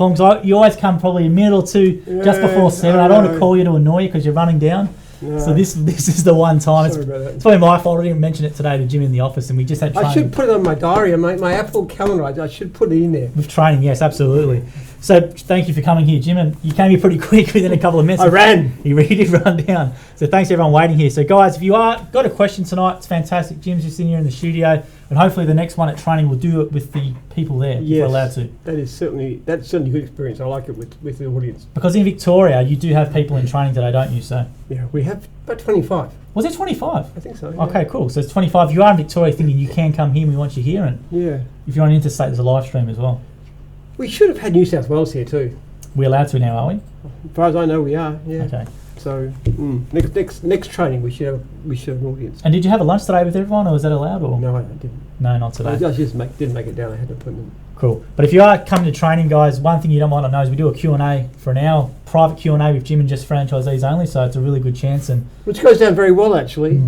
Bongs, you always come probably a minute or two just before 7. I don't want to call you to annoy you because you're running down. No. So this is the one time. Sorry about that. It's probably my fault. I didn't mention it today to Jim in the office, and we just had training. I should put it on my diary, my Apple calendar. I should put it in there. With training, yes, absolutely. So thank you for coming here, Jim, and you came here pretty quick within a couple of minutes. I ran. You really did run down. So thanks to everyone waiting here. So guys, if you got a question tonight, it's fantastic. Jim's just in here in the studio, and hopefully the next one at training we'll do it with the people there. Yes, if we're allowed to. That's certainly a good experience. I like it with the audience. Because in Victoria, you do have people in training today, don't you? So yeah, we have about 25. Was it 25? I think so. Yeah. Okay, cool. So it's 25. You are in Victoria thinking you can come here and we want you here. And if you're on interstate, there's a live stream as well. We should have had New South Wales here too. We're allowed to now, are we? As far as I know, we are. Yeah. Okay. So next training, we should have an audience. And did you have a lunch today with everyone, or was that allowed? Or no, I didn't. No, not today. I just didn't make it down. I had an appointment. Cool. But if you are coming to training, guys, one thing you don't want to know is we do a Q&A for an hour, private Q&A with Jim and just franchisees only. So it's a really good chance, and which goes down very well actually.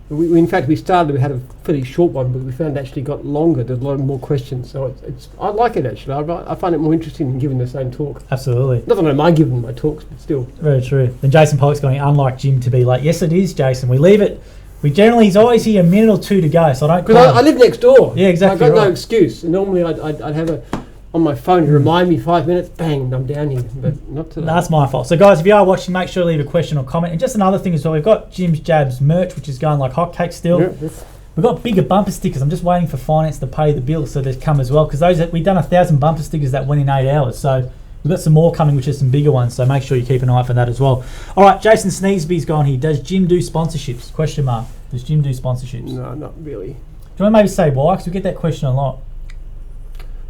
We had a fairly short one, but we found it actually got longer. There's a lot more questions, so I like it actually. I find it more interesting than giving the same talk. Absolutely. Not that I don't mind giving my talks, but still. Very true. Then Jason Pollock's going, unlike Jim, to be late. Yes, it is, Jason. We leave it. He's always here a minute or two to go, so I don't. Because I live next door. Yeah, exactly. I've got no excuse. And normally I'd have on my phone to remind me 5 minutes, bang, I'm down here, but not today. That's my fault. So guys, if you are watching, make sure to leave a question or comment. And just another thing as well, we've got Jim's Jabs merch, which is going like hotcakes still. Yeah, we've got bigger bumper stickers. I'm just waiting for finance to pay the bill so they come as well, because we've done 1,000 bumper stickers that went in 8 hours. So we've got some more coming, which is some bigger ones. So make sure you keep an eye for that as well. All right, Jason Sneesby's gone here. Does Jim do sponsorships? Question mark. Does Jim do sponsorships? No, not really. Do you want to maybe say why? Because we get that question a lot.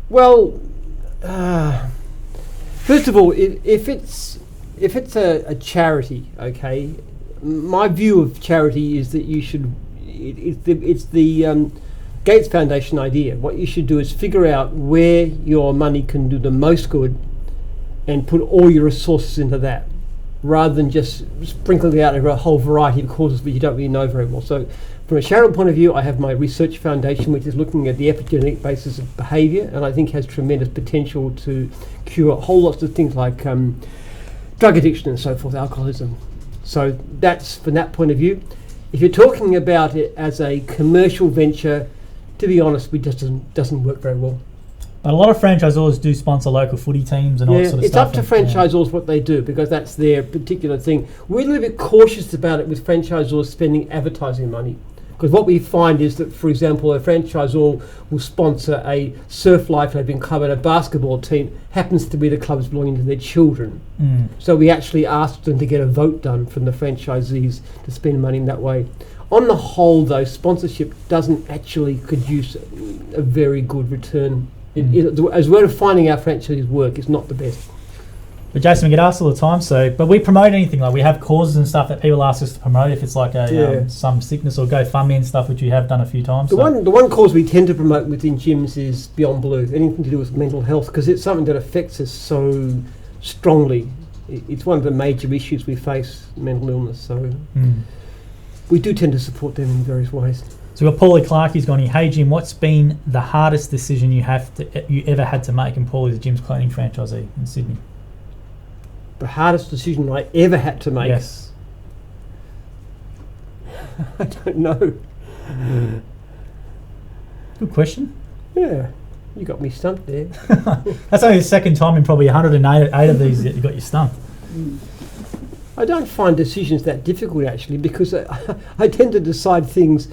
Well, first of all, if it's a charity, okay, my view of charity is that you should. It's the Gates Foundation idea. What you should do is figure out where your money can do the most good, and put all your resources into that, rather than just sprinkling it out over a whole variety of causes that you don't really know very well. So from a charitable point of view, I have my research foundation, which is looking at the epigenetic basis of behaviour, and I think has tremendous potential to cure whole lots of things like drug addiction and so forth, alcoholism. So that's from that point of view. If you're talking about it as a commercial venture, to be honest, it just doesn't work very well. But a lot of franchisors do sponsor local footy teams and all that sort of stuff. It's up to franchisors what they do, because that's their particular thing. We're a little bit cautious about it with franchisors spending advertising money, because what we find is that, for example, a franchisor will sponsor a Surf Life Club club and a basketball team happens to be the clubs belonging to their children. So we actually asked them to get a vote done from the franchisees to spend money in that way. On the whole, though, sponsorship doesn't actually produce a very good return. As we're finding our franchisees work, it's not the best. But Jason, we get asked all the time. But we promote anything, like we have causes and stuff that people ask us to promote. If it's like some sickness or GoFundMe and stuff, which we have done a few times. The one cause we tend to promote within gyms is Beyond Blue. Anything to do with mental health, because it's something that affects us so strongly. It's one of the major issues we face, mental illness. So we do tend to support them in various ways. So we've got Paulie Clark, he's gone here. Hey Jim, what's been the hardest decision you ever had to make? And Paulie's a Jim's cleaning franchisee in Sydney. The hardest decision I ever had to make? Yes. I don't know. Good question. Yeah, you got me stumped there. That's only the second time in probably 108 of these that you got you stumped. I don't find decisions that difficult actually, because I tend to decide things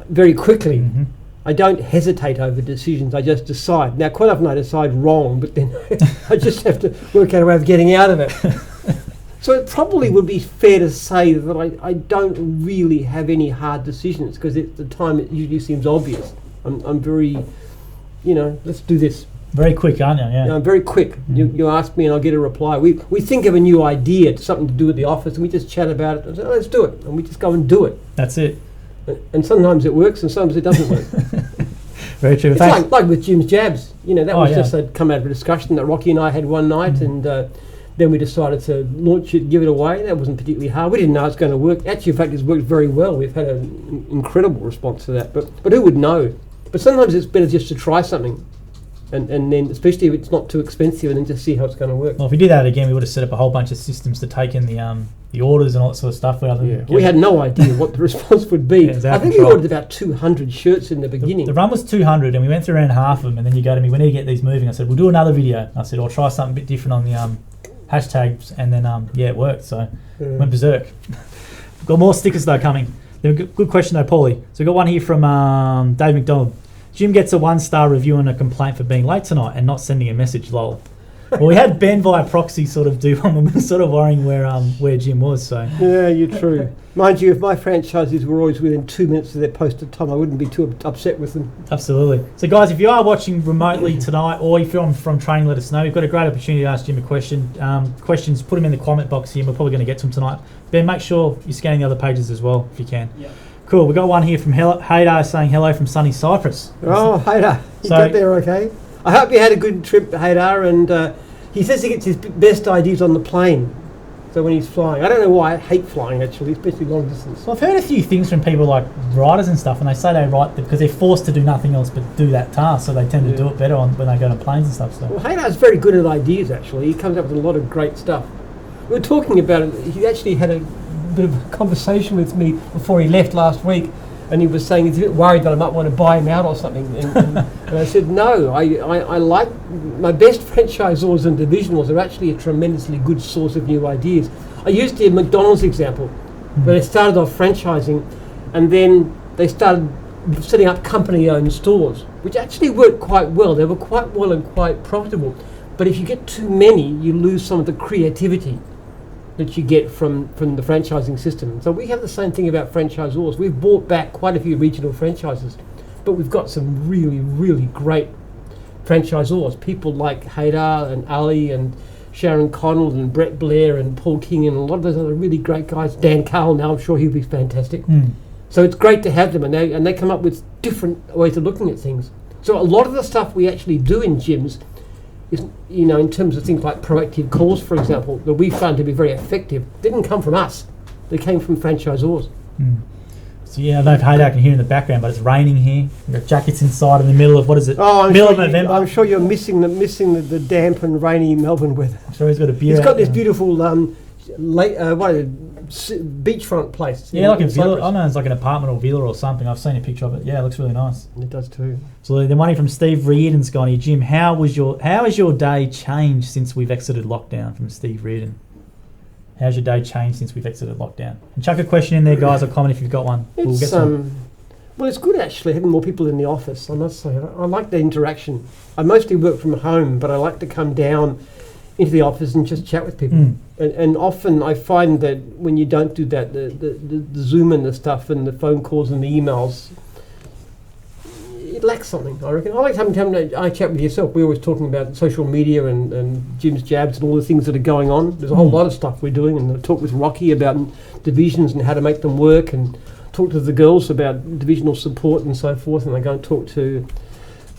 very quickly. I don't hesitate over decisions, I just decide. Now, quite often I decide wrong, but then I just have to work out a way of getting out of it. So it probably would be fair to say that I don't really have any hard decisions, because at the time it usually seems obvious. I'm very, let's do this. Very quick, aren't you? Yeah. I'm very quick. You ask me and I'll get a reply. We think of a new idea, something to do with the office, and we just chat about it and say, let's do it. And we just go and do it. That's it. And sometimes it works and sometimes it doesn't work. Very true. It's like with Jim's Jabs. That was just come out of a discussion that Rocky and I had one night, and then we decided to launch it, give it away. That wasn't particularly hard. We didn't know it was going to work. Actually, in fact, it's worked very well. We've had an incredible response to that. But who would know? But sometimes it's better just to try something. and then especially if it's not too expensive, and then just see how it's going to work. Well, if we did that again, we would have set up a whole bunch of systems to take in the orders and all that sort of stuff. We had no idea what the response would be. Yeah, I think we ordered about 200 shirts in the beginning. The run was 200, and we went through around half of them, and then you go to me, we need to get these moving. I said, we'll do another video. I said, I'll try something a bit different on the hashtags, and then it worked. So went berserk. Got more stickers though coming. Good question though, Paulie. So we got one here from Dave McDonald. Jim gets a 1-star review and a complaint for being late tonight and not sending a message. Lol. Well, we had Ben via proxy sort of do one when we were sort of worrying where Jim was. So yeah, you're true. Mind you, if my franchises were always within 2 minutes of their posted time, I wouldn't be too upset with them. Absolutely. So guys, if you are watching remotely tonight, or if you're from training, let us know. We've got a great opportunity to ask Jim a question. Questions, put them in the comment box here. We're probably going to get to them tonight. Ben, make sure you're scanning the other pages as well if you can. Yeah. Cool. We got one here from Haydar saying hello from sunny Cyprus. Oh, Haydar, you got there okay? I hope you had a good trip, Haydar, and he says he gets his best ideas on the plane. So when he's flying, I don't know why I hate flying actually, especially long distance. Well, I've heard a few things from people like writers and stuff, and they say they write because they're forced to do nothing else but do that task, so they tend to do it better when they go on planes and stuff. So. Well, Haydar's very good at ideas actually. He comes up with a lot of great stuff. We were talking about it. He actually had a bit of a conversation with me before he left last week, and he was saying he's a bit worried that I might want to buy him out or something. And I said, no, I like my best franchisors and divisionals are actually a tremendously good source of new ideas. I used the McDonald's example, where they started off franchising, and then they started setting up company-owned stores, which actually worked quite well. They were quite well and quite profitable. But if you get too many, you lose some of the creativity that you get from the franchising system. So we have the same thing about franchisors. We've bought back quite a few regional franchises, but we've got some really, really great franchisors. People like Haydar and Ali and Sharon Connell and Brett Blair and Paul King and a lot of those other really great guys. Dan Carl now, I'm sure he'll be fantastic. So it's great to have them, and they come up with different ways of looking at things. So a lot of the stuff we actually do in gyms is, in terms of things like proactive calls, for example, that we found to be very effective, didn't come from us. They came from franchisors. So yeah, I don't know if Haydar can hear in the background, but it's raining here. We've got jackets inside in the middle of, what is it? Middle of November. I'm sure you're missing the damp and rainy Melbourne weather. I'm sure he's got a beer. He's got this beautiful beachfront place. Yeah, like a villa. I know it's like an apartment or villa or something. I've seen a picture of it. Yeah, it looks really nice. It does too. So the money from Steve Reardon's gone here. Jim, how has your day changed since we've exited lockdown? From Steve Reardon. How's your day changed since we've exited lockdown? And chuck a question in there, guys, or comment if you've got one. We'll get some. Well, it's good actually having more people in the office. I must say, I like the interaction. I mostly work from home, but I like to come down into the office and just chat with people. And often I find that when you don't do that, the Zoom and the stuff and the phone calls and the emails, it lacks something, I reckon. I like having I chat with yourself. We're always talking about social media and Jim's Jabs and all the things that are going on. There's a whole lot of stuff we're doing, and I talk with Rocky about divisions and how to make them work, and talk to the girls about divisional support and so forth, and I go and talk to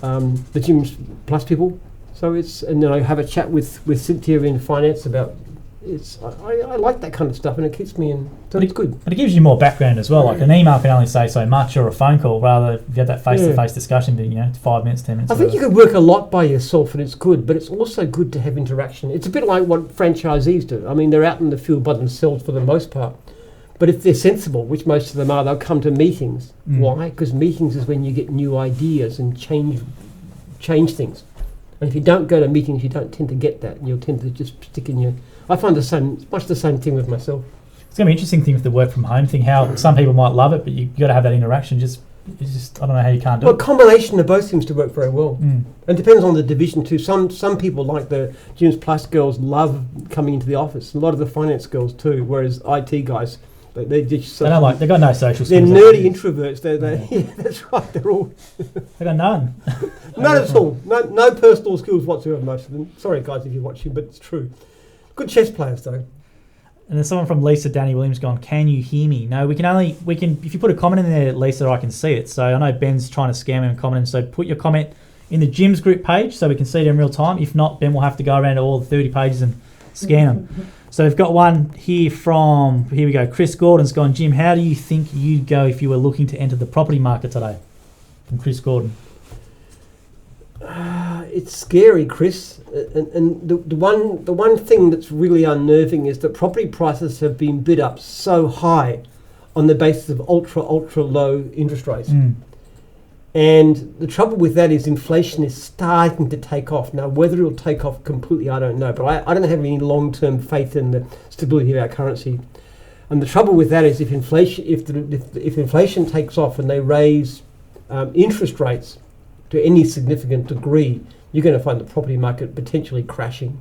the Gyms Plus people. So and then I have a chat with Cynthia in finance about I like that kind of stuff, and it keeps me in. So it's good. But it gives you more background as well. Like an email can only say so much, or a phone call, rather if you have that face-to-face discussion, but 5 minutes, 10 minutes. I think you could work a lot by yourself, and it's good. But it's also good to have interaction. It's a bit like what franchisees do. I mean, they're out in the field by themselves for the most part. But if they're sensible, which most of them are, they'll come to meetings. Why? Because meetings is when you get new ideas and change things. And if you don't go to meetings, you don't tend to get that. You'll tend to just stick in your... I find much the same thing with myself. It's going to be an interesting thing with the work from home thing, how some people might love it, but you got to have that interaction. I don't know how you can't do it. Well, a combination of both seems to work very well. And it depends on the division too. Some people, like the Gyms Plus girls, love coming into the office. A lot of the finance girls too, whereas IT guys... They've got no social skills. They're nerdy introverts. Yeah, that's right. They're all. They got none. None at all. No personal skills whatsoever. Most of them. Sorry, guys, if you're watching, but it's true. Good chess players, though. And there's someone from Lisa Danny Williams gone, can you hear me? No, we can. If you put a comment in there, Lisa, I can see it. So I know Ben's trying to scam him and comment. So put your comment in the Gyms group page so we can see it in real time. If not, Ben will have to go around to all the 30 pages and scan them. So we've got one here we go, Chris Gordon's gone, Jim, how do you think you'd go if you were looking to enter the property market today? From Chris Gordon. It's scary, Chris. And the one thing that's really unnerving is that property prices have been bid up so high on the basis of ultra low interest rates. And the trouble with that is inflation is starting to take off. Now, whether it'll take off completely, I don't know. But I don't have any long-term faith in the stability of our currency. And the trouble with that is if inflation takes off and they raise interest rates to any significant degree, you're going to find the property market potentially crashing.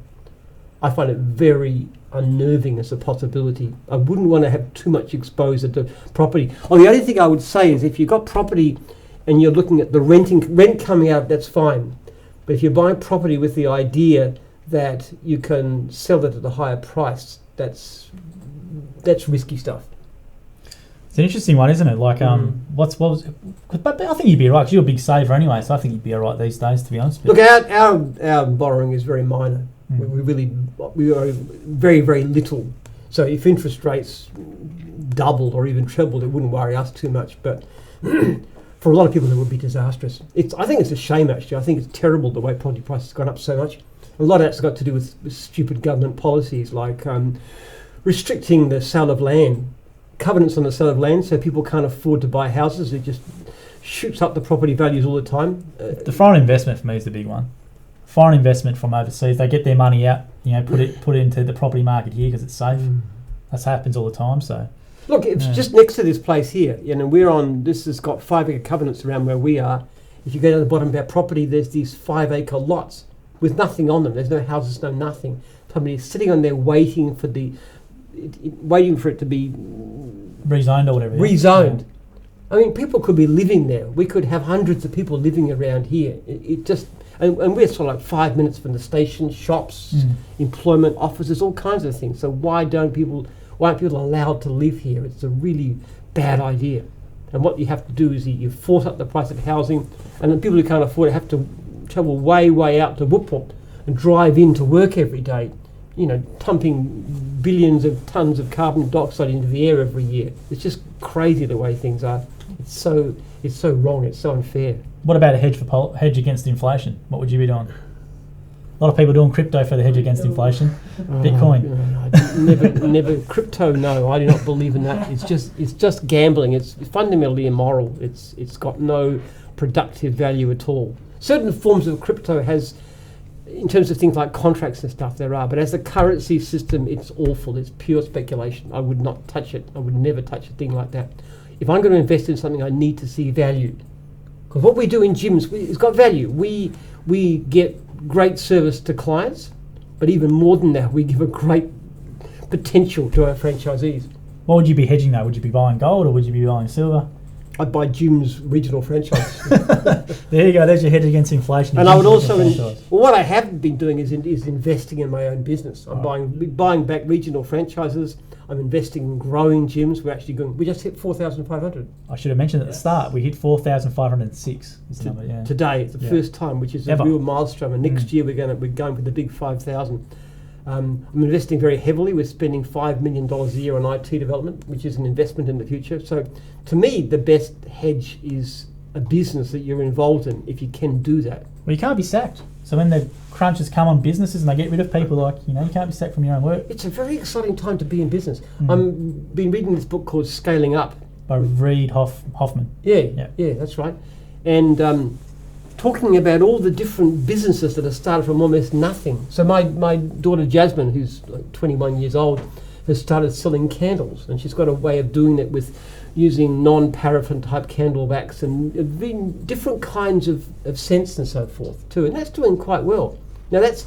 I find it very unnerving as a possibility. I wouldn't want to have too much exposure to property. The only thing I would say is if you've got property and you're looking at the rent coming out, that's fine. But if you're buying property with the idea that you can sell it at a higher price, that's risky stuff. It's an interesting one, isn't it? Like, what was? But I think you'd be right because you're a big saver anyway, so I think you'd be all right these days, to be honest. Look, our borrowing is very minor. We are very, very little. So if interest rates doubled or even trebled, it wouldn't worry us too much. But for a lot of people, it would be disastrous. I think it's a shame, actually. I think it's terrible the way property prices have gone up so much. A lot of that's got to do with stupid government policies like restricting the sale of land, covenants on the sale of land, so people can't afford to buy houses. It just shoots up the property values all the time. The foreign investment for me is the big one. Foreign investment from overseas, they get their money out, put it into the property market here because it's safe. That happens all the time. So, look, it's just next to this place here. This has got 5-acre covenants around where we are. If you go to the bottom of our property, there's these 5-acre lots with nothing on them. There's no houses, no nothing. Somebody is sitting on there waiting for it to be rezoned or whatever. Rezoned. Yeah. I mean, people could be living there. We could have hundreds of people living around here. And we're sort of like 5 minutes from the station, shops, employment, offices, all kinds of things. So why aren't people allowed to live here? It's a really bad idea. And what you have to do is you force up the price of housing, and the people who can't afford it have to travel way out to Whoop and drive in to work every day, pumping billions of tons of carbon dioxide into the air every year. It's just crazy the way things are. It's so wrong. It's so unfair. What about a hedge against inflation? What would you be doing? A lot of people doing crypto for the hedge against inflation. Bitcoin. Never crypto. No, I do not believe in that. It's just gambling. It's fundamentally immoral. It's got no productive value at all. Certain forms of crypto has, in terms of things like contracts and stuff, there are. But as a currency system, it's awful. It's pure speculation. I would not touch it. I would never touch a thing like that. If I'm going to invest in something, I need to see value. Because what we do in gyms, it's got value. We get great service to clients, but even more than that, we give a great potential to our franchisees. What would you be hedging though? Would you be buying gold or would you be buying silver? I'd buy Jim's regional franchise. There you go. There's your hedge against inflation. And I would also, what I have been doing is investing in my own business. I'm buying back regional franchises. I'm investing in growing gyms. We just hit 4,500. I should have mentioned at the start, we hit 4,506. Today, it's the first time, which is a real milestone. And next year we're going for the big 5,000. I'm investing very heavily. We're spending $5 million a year on IT development, which is an investment in the future. So to me, the best hedge is a business that you're involved in, if you can do that. Well, you can't be sacked. So when the crunches come on businesses and they get rid of people, you can't be sacked from your own work. It's a very exciting time to be in business. I've been reading this book called Scaling Up. By Reid Hoffman. Yeah, that's right. And talking about all the different businesses that have started from almost nothing. So my daughter Jasmine, who's like 21 years old, has started selling candles, and she's got a way of doing it with using non-paraffin type candle wax and different kinds of scents and so forth too, and that's doing quite well. Now that's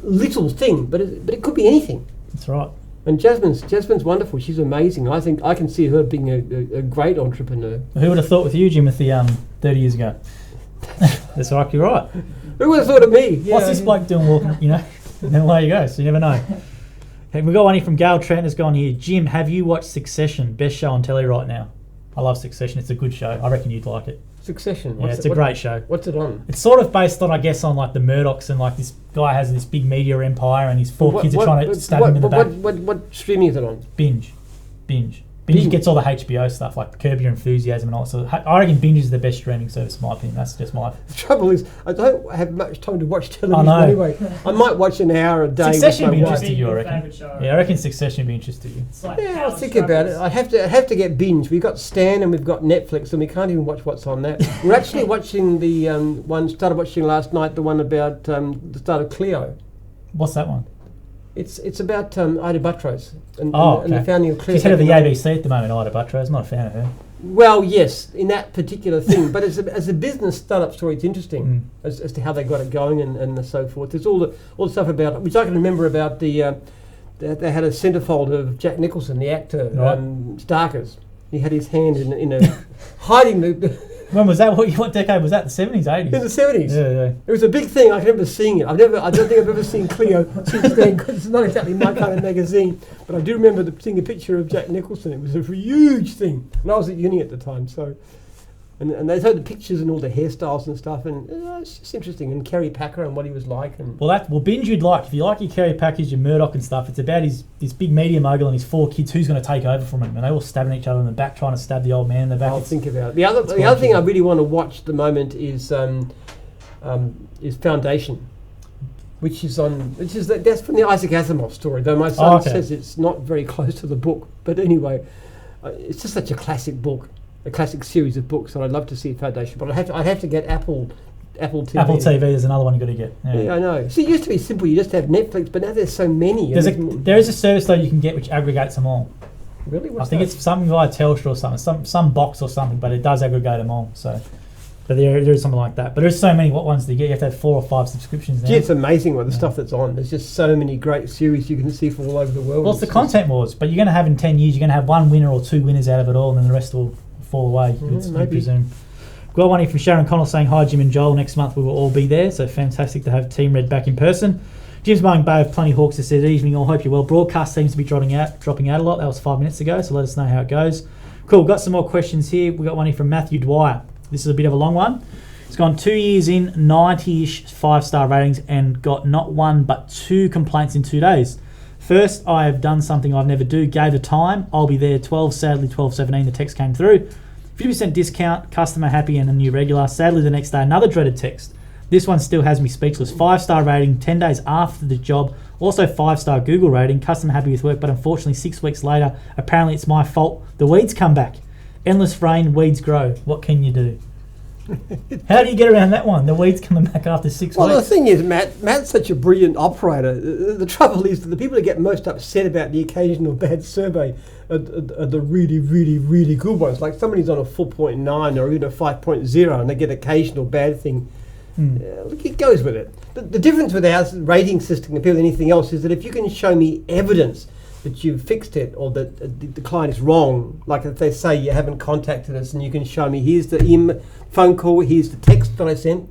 little thing, but it could be anything. That's right. And Jasmine's wonderful. She's amazing. I think I can see her being a great entrepreneur. Who would have thought with you, Jim, with the 30 years ago? That's right, you're right. Who would have thought of me? What's this bloke doing walking, then away you go, so you never know. Okay, we've got one here from Gail Trent has gone here. Jim, have you watched Succession? Best show on telly right now. I love Succession. It's a good show. I reckon you'd like it. Succession? It's a great show. What's it on? It's sort of based on, I guess, on like the Murdochs, and like this guy has this big media empire and his four kids are trying to stab him in the back. What streaming is it on? Binge. Binge gets all the HBO stuff like Curb Your Enthusiasm and all. So I reckon Binge is the best streaming service, in my opinion. That's just my. The trouble is, I don't have much time to watch television anyway. I might watch an hour a day. Succession would be with my interesting to you, I reckon. Yeah, I reckon Succession would be interesting to you. Like I'll think about it. I have to get Binge. We've got Stan and we've got Netflix, and we can't even watch what's on that. We're actually watching the started watching last night, the one about the start of Cleo. What's that one? It's about Ida Buttrose and okay. the founding of Cleo. She's head of the ABC at the moment, Ida Buttrose. Not a fan of her. Well, yes, in that particular thing, but as a business startup story, it's interesting as to how they got it going and so forth. There's all the stuff about, which I can remember about they had a centerfold of Jack Nicholson, the actor, Starkers. He had his hand in a hiding the. When was that? What decade was that? The 70s, 80s? In the 70s. Yeah. It was a big thing. I can remember seeing it. I don't think I've ever seen Cleo since then, because it's not exactly my kind of magazine. But I do remember seeing a picture of Jack Nicholson. It was a huge thing. And I was at uni at the time, so... And they showed the pictures and all the hairstyles and stuff, and it's just interesting. And Kerry Packer and what he was like. And Well, Binge you'd like. If you like your Kerry Packers, your Murdoch and stuff, it's about this big media mogul and his 4 kids. Who's going to take over from him? And they all stabbing each other in the back, trying to stab the old man in the back. I'll think about it. The other thing I really want to watch at the moment is Foundation, that's from the Isaac Asimov story. Though my son says it's not very close to the book, but anyway, it's just such a classic book. A classic series of books, and I'd love to see Foundation, but I'd have to get Apple TV. Apple TV is another one you've got to get. Yeah, I know. See, it used to be simple. You just have Netflix, but now there's so many. There is a service though you can get which aggregates them all. Really? I think it's something via Telstra or something, some box or something, but it does aggregate them all. So, but there is something like that. But there's so many. What ones do you get? You have to have 4 or 5 subscriptions now. Gee, it's amazing the stuff that's on. There's just so many great series you can see from all over the world. Well, it's the content wars, but you're going to have in 10 years, you're going to have 1 winner or 2 winners out of it all, and then the rest will fall away, I presume. Got one here from Sharon Connell saying, hi Jim and Joel, next month we will all be there, so fantastic to have Team Red back in person. Jim's Mowing Bay of Plenty Hawks has said, evening all, hope you're well. Broadcast seems to be dropping out a lot. That was 5 minutes ago, so let us know how it goes. Cool, got some more questions here. We got one here from Matthew Dwyer. This is a bit of a long one. It's gone 2 years in, 90-ish 5-star ratings, and got not 1 but 2 complaints in 2 days. First, I have done something I've never do. Gave a time. I'll be there 12, sadly 12:17. The text came through. 50% discount, customer happy and a new regular. Sadly, the next day, another dreaded text. This one still has me speechless. 5-star rating, 10 days after the job. Also 5-star Google rating, customer happy with work, but unfortunately 6 weeks later, apparently it's my fault. The weeds come back. Endless rain, weeds grow. What can you do? How do you get around that one? The weeds coming back after 6 weeks. Well, the thing is, Matt's such a brilliant operator. The trouble is that the people that get most upset about the occasional bad survey are the really, really, really good ones. Like somebody's on a 4.9 or even a 5.0 and they get occasional bad thing. Look, it goes with it. The difference with our rating system compared to anything else is that if you can show me evidence that you've fixed it or that the client is wrong, like if they say you haven't contacted us and you can show me here's the phone call, here's the text that I sent,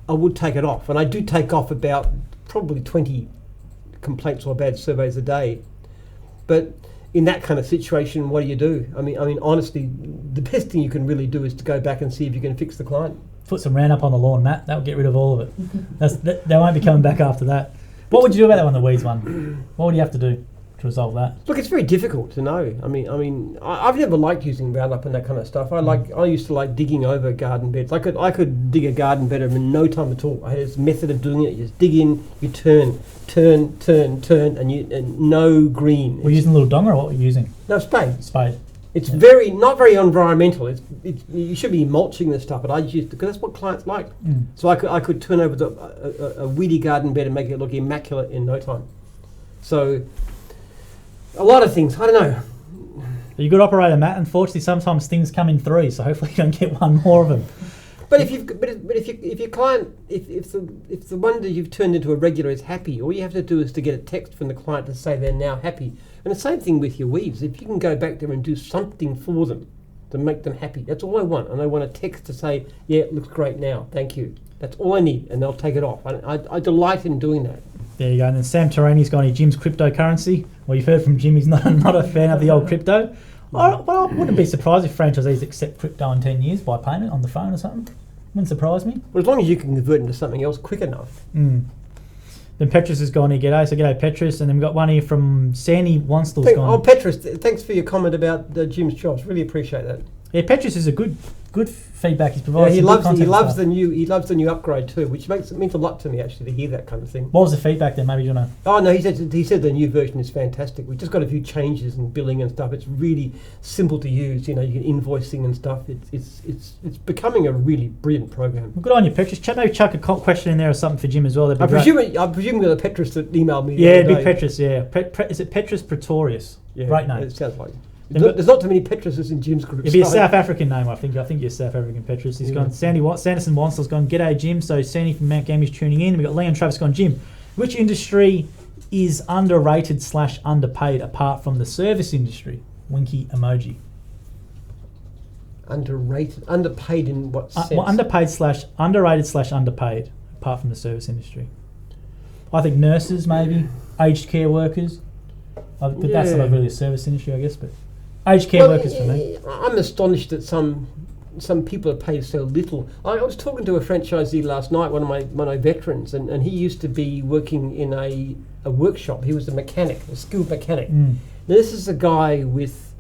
I would take it off. And I do take off about probably 20 complaints or bad surveys a day. But in that kind of situation, what do? I mean, honestly, the best thing you can really do is to go back and see if you can fix the client. Put some Roundup on the lawn, Matt. That'll get rid of all of it. They won't be coming back after that. What would you do about that one, the weeds one? What would you have to do to resolve that? Look, it's very difficult to know. I've never liked using Roundup and that kind of stuff. I used to like digging over garden beds. I could dig a garden bed in no time at all. I had this method of doing it. You just dig in, you turn, and no green. Were you using a little donger or what were you using? No, spade. Spade. It's not very environmental. You should be mulching this stuff, but I used because that's what clients like. So I could turn over a weedy garden bed and make it look immaculate in no time. So a lot of things. I don't know. You're a good operator, Matt. Unfortunately, sometimes things come in 3, so hopefully you don't get one more of them. But if your client, if the one that you've turned into a regular is happy, all you have to do is to get a text from the client to say they're now happy. And the same thing with your weeds. If you can go back there and do something for them to make them happy, that's all I want. And I want a text to say, yeah, it looks great now, thank you. That's all I need, and they'll take it off. I delight in doing that. There you go. And then Sam Terrani's got here, Jim's cryptocurrency. Well, you've heard from Jim, he's not a fan of the old crypto. Well, I wouldn't be surprised if franchisees accept crypto in 10 years by payment on the phone or something. Wouldn't surprise me. Well, as long as you can convert into something else quick enough. Then Then Petrus has gone here, g'day. So g'day Petrus. And then we've got one here from Sandy Wanstel's gone. Oh, Petrus, thanks for your comment about Jim's jobs. Really appreciate that. Yeah, Petrus is a good feedback he's provided. Yeah, he loves the new upgrade too, which means a lot to me actually to hear that kind of thing. What was the feedback then? Maybe you want to. Oh no, he said the new version is fantastic. We've just got a few changes in billing and stuff. It's really simple to use. You can invoicing and stuff. It's becoming a really brilliant program. Well, good on you, Petrus. Maybe chuck a question in there or something for Jim as well. I presume it was Petrus that emailed me. Yeah, it'd be Petrus. Yeah, is it Petrus Pretorius? Yeah, great name. It sounds like it. There's not too many Petruses in Jim's group. It'd be a South African name, I think. I think you're South African Petrus. He's gone. Sanderson Wansell's gone. G'day, Jim. So Sandy from Mount Gambi's tuning in. We've got Leon Travis gone. Jim, which industry is underrated / underpaid apart from the service industry? Winky emoji. Underrated, underpaid in what sense? Well, underrated / underpaid apart from the service industry. I think nurses, maybe aged care workers. But that's not really a service industry, I guess. But aged care workers for me. I'm astonished that some people are paid so little. I was talking to a franchisee last night, one of my veterans, and he used to be working in a workshop. He was a mechanic, a skilled mechanic. Now this is a guy with,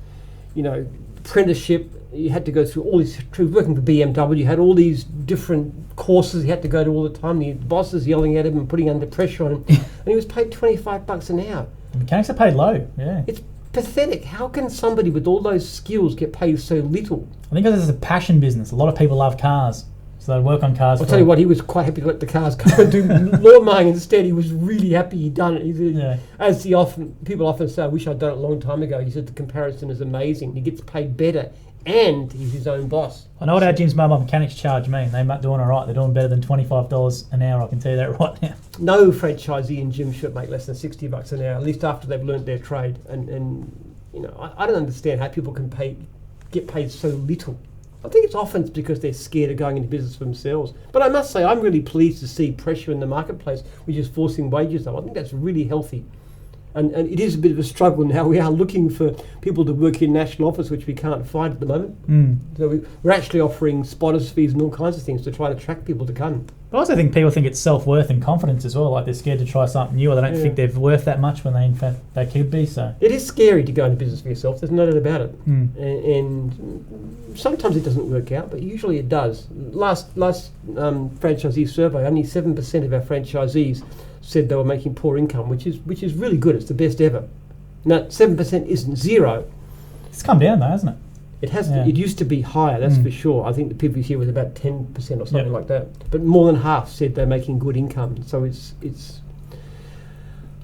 apprenticeship. You had to go through all these, working for BMW, you had all these different courses he had to go to all the time. The boss is yelling at him and putting under pressure on him. And he was paid $25 an hour. The mechanics are paid low, yeah. It's pathetic. How can somebody with all those skills get paid so little? I think this is a passion business. A lot of people love cars, so they work on cars. I'll tell you what, he was quite happy to let the cars go and do lawn mowing instead. He was really happy he'd done it. As people often say, I wish I'd done it a long time ago. He said the comparison is amazing. He gets paid better and he's his own boss. I know what our Jim's mobile mechanics charge me. They're doing all right. They're doing better than $25 an hour, I can tell you that right now. No franchisee in Jim should make less than $60 an hour, at least after they've learnt their trade. And I don't understand how people can get paid so little. I think it's often because they're scared of going into business for themselves. But I must say, I'm really pleased to see pressure in the marketplace, which is forcing wages up. I think that's really healthy. And it is a bit of a struggle now. We are looking for people to work in national office, which we can't find at the moment. So we're actually offering spotters fees and all kinds of things to try to attract people to come. But I also think people think it's self-worth and confidence as well. Like they're scared to try something new, or they don't think they're worth that much when in fact they could be. So it is scary to go into business for yourself. There's no doubt about it. And sometimes it doesn't work out, but usually it does. Last franchisee survey, only 7% of our franchisees said they were making poor income, which is really good. It's the best ever. Now 7% isn't zero. It's come down though, hasn't it? It has. It used to be higher, that's for sure. I think the previous year was about 10% or something like that. But more than half said they're making good income. So it's.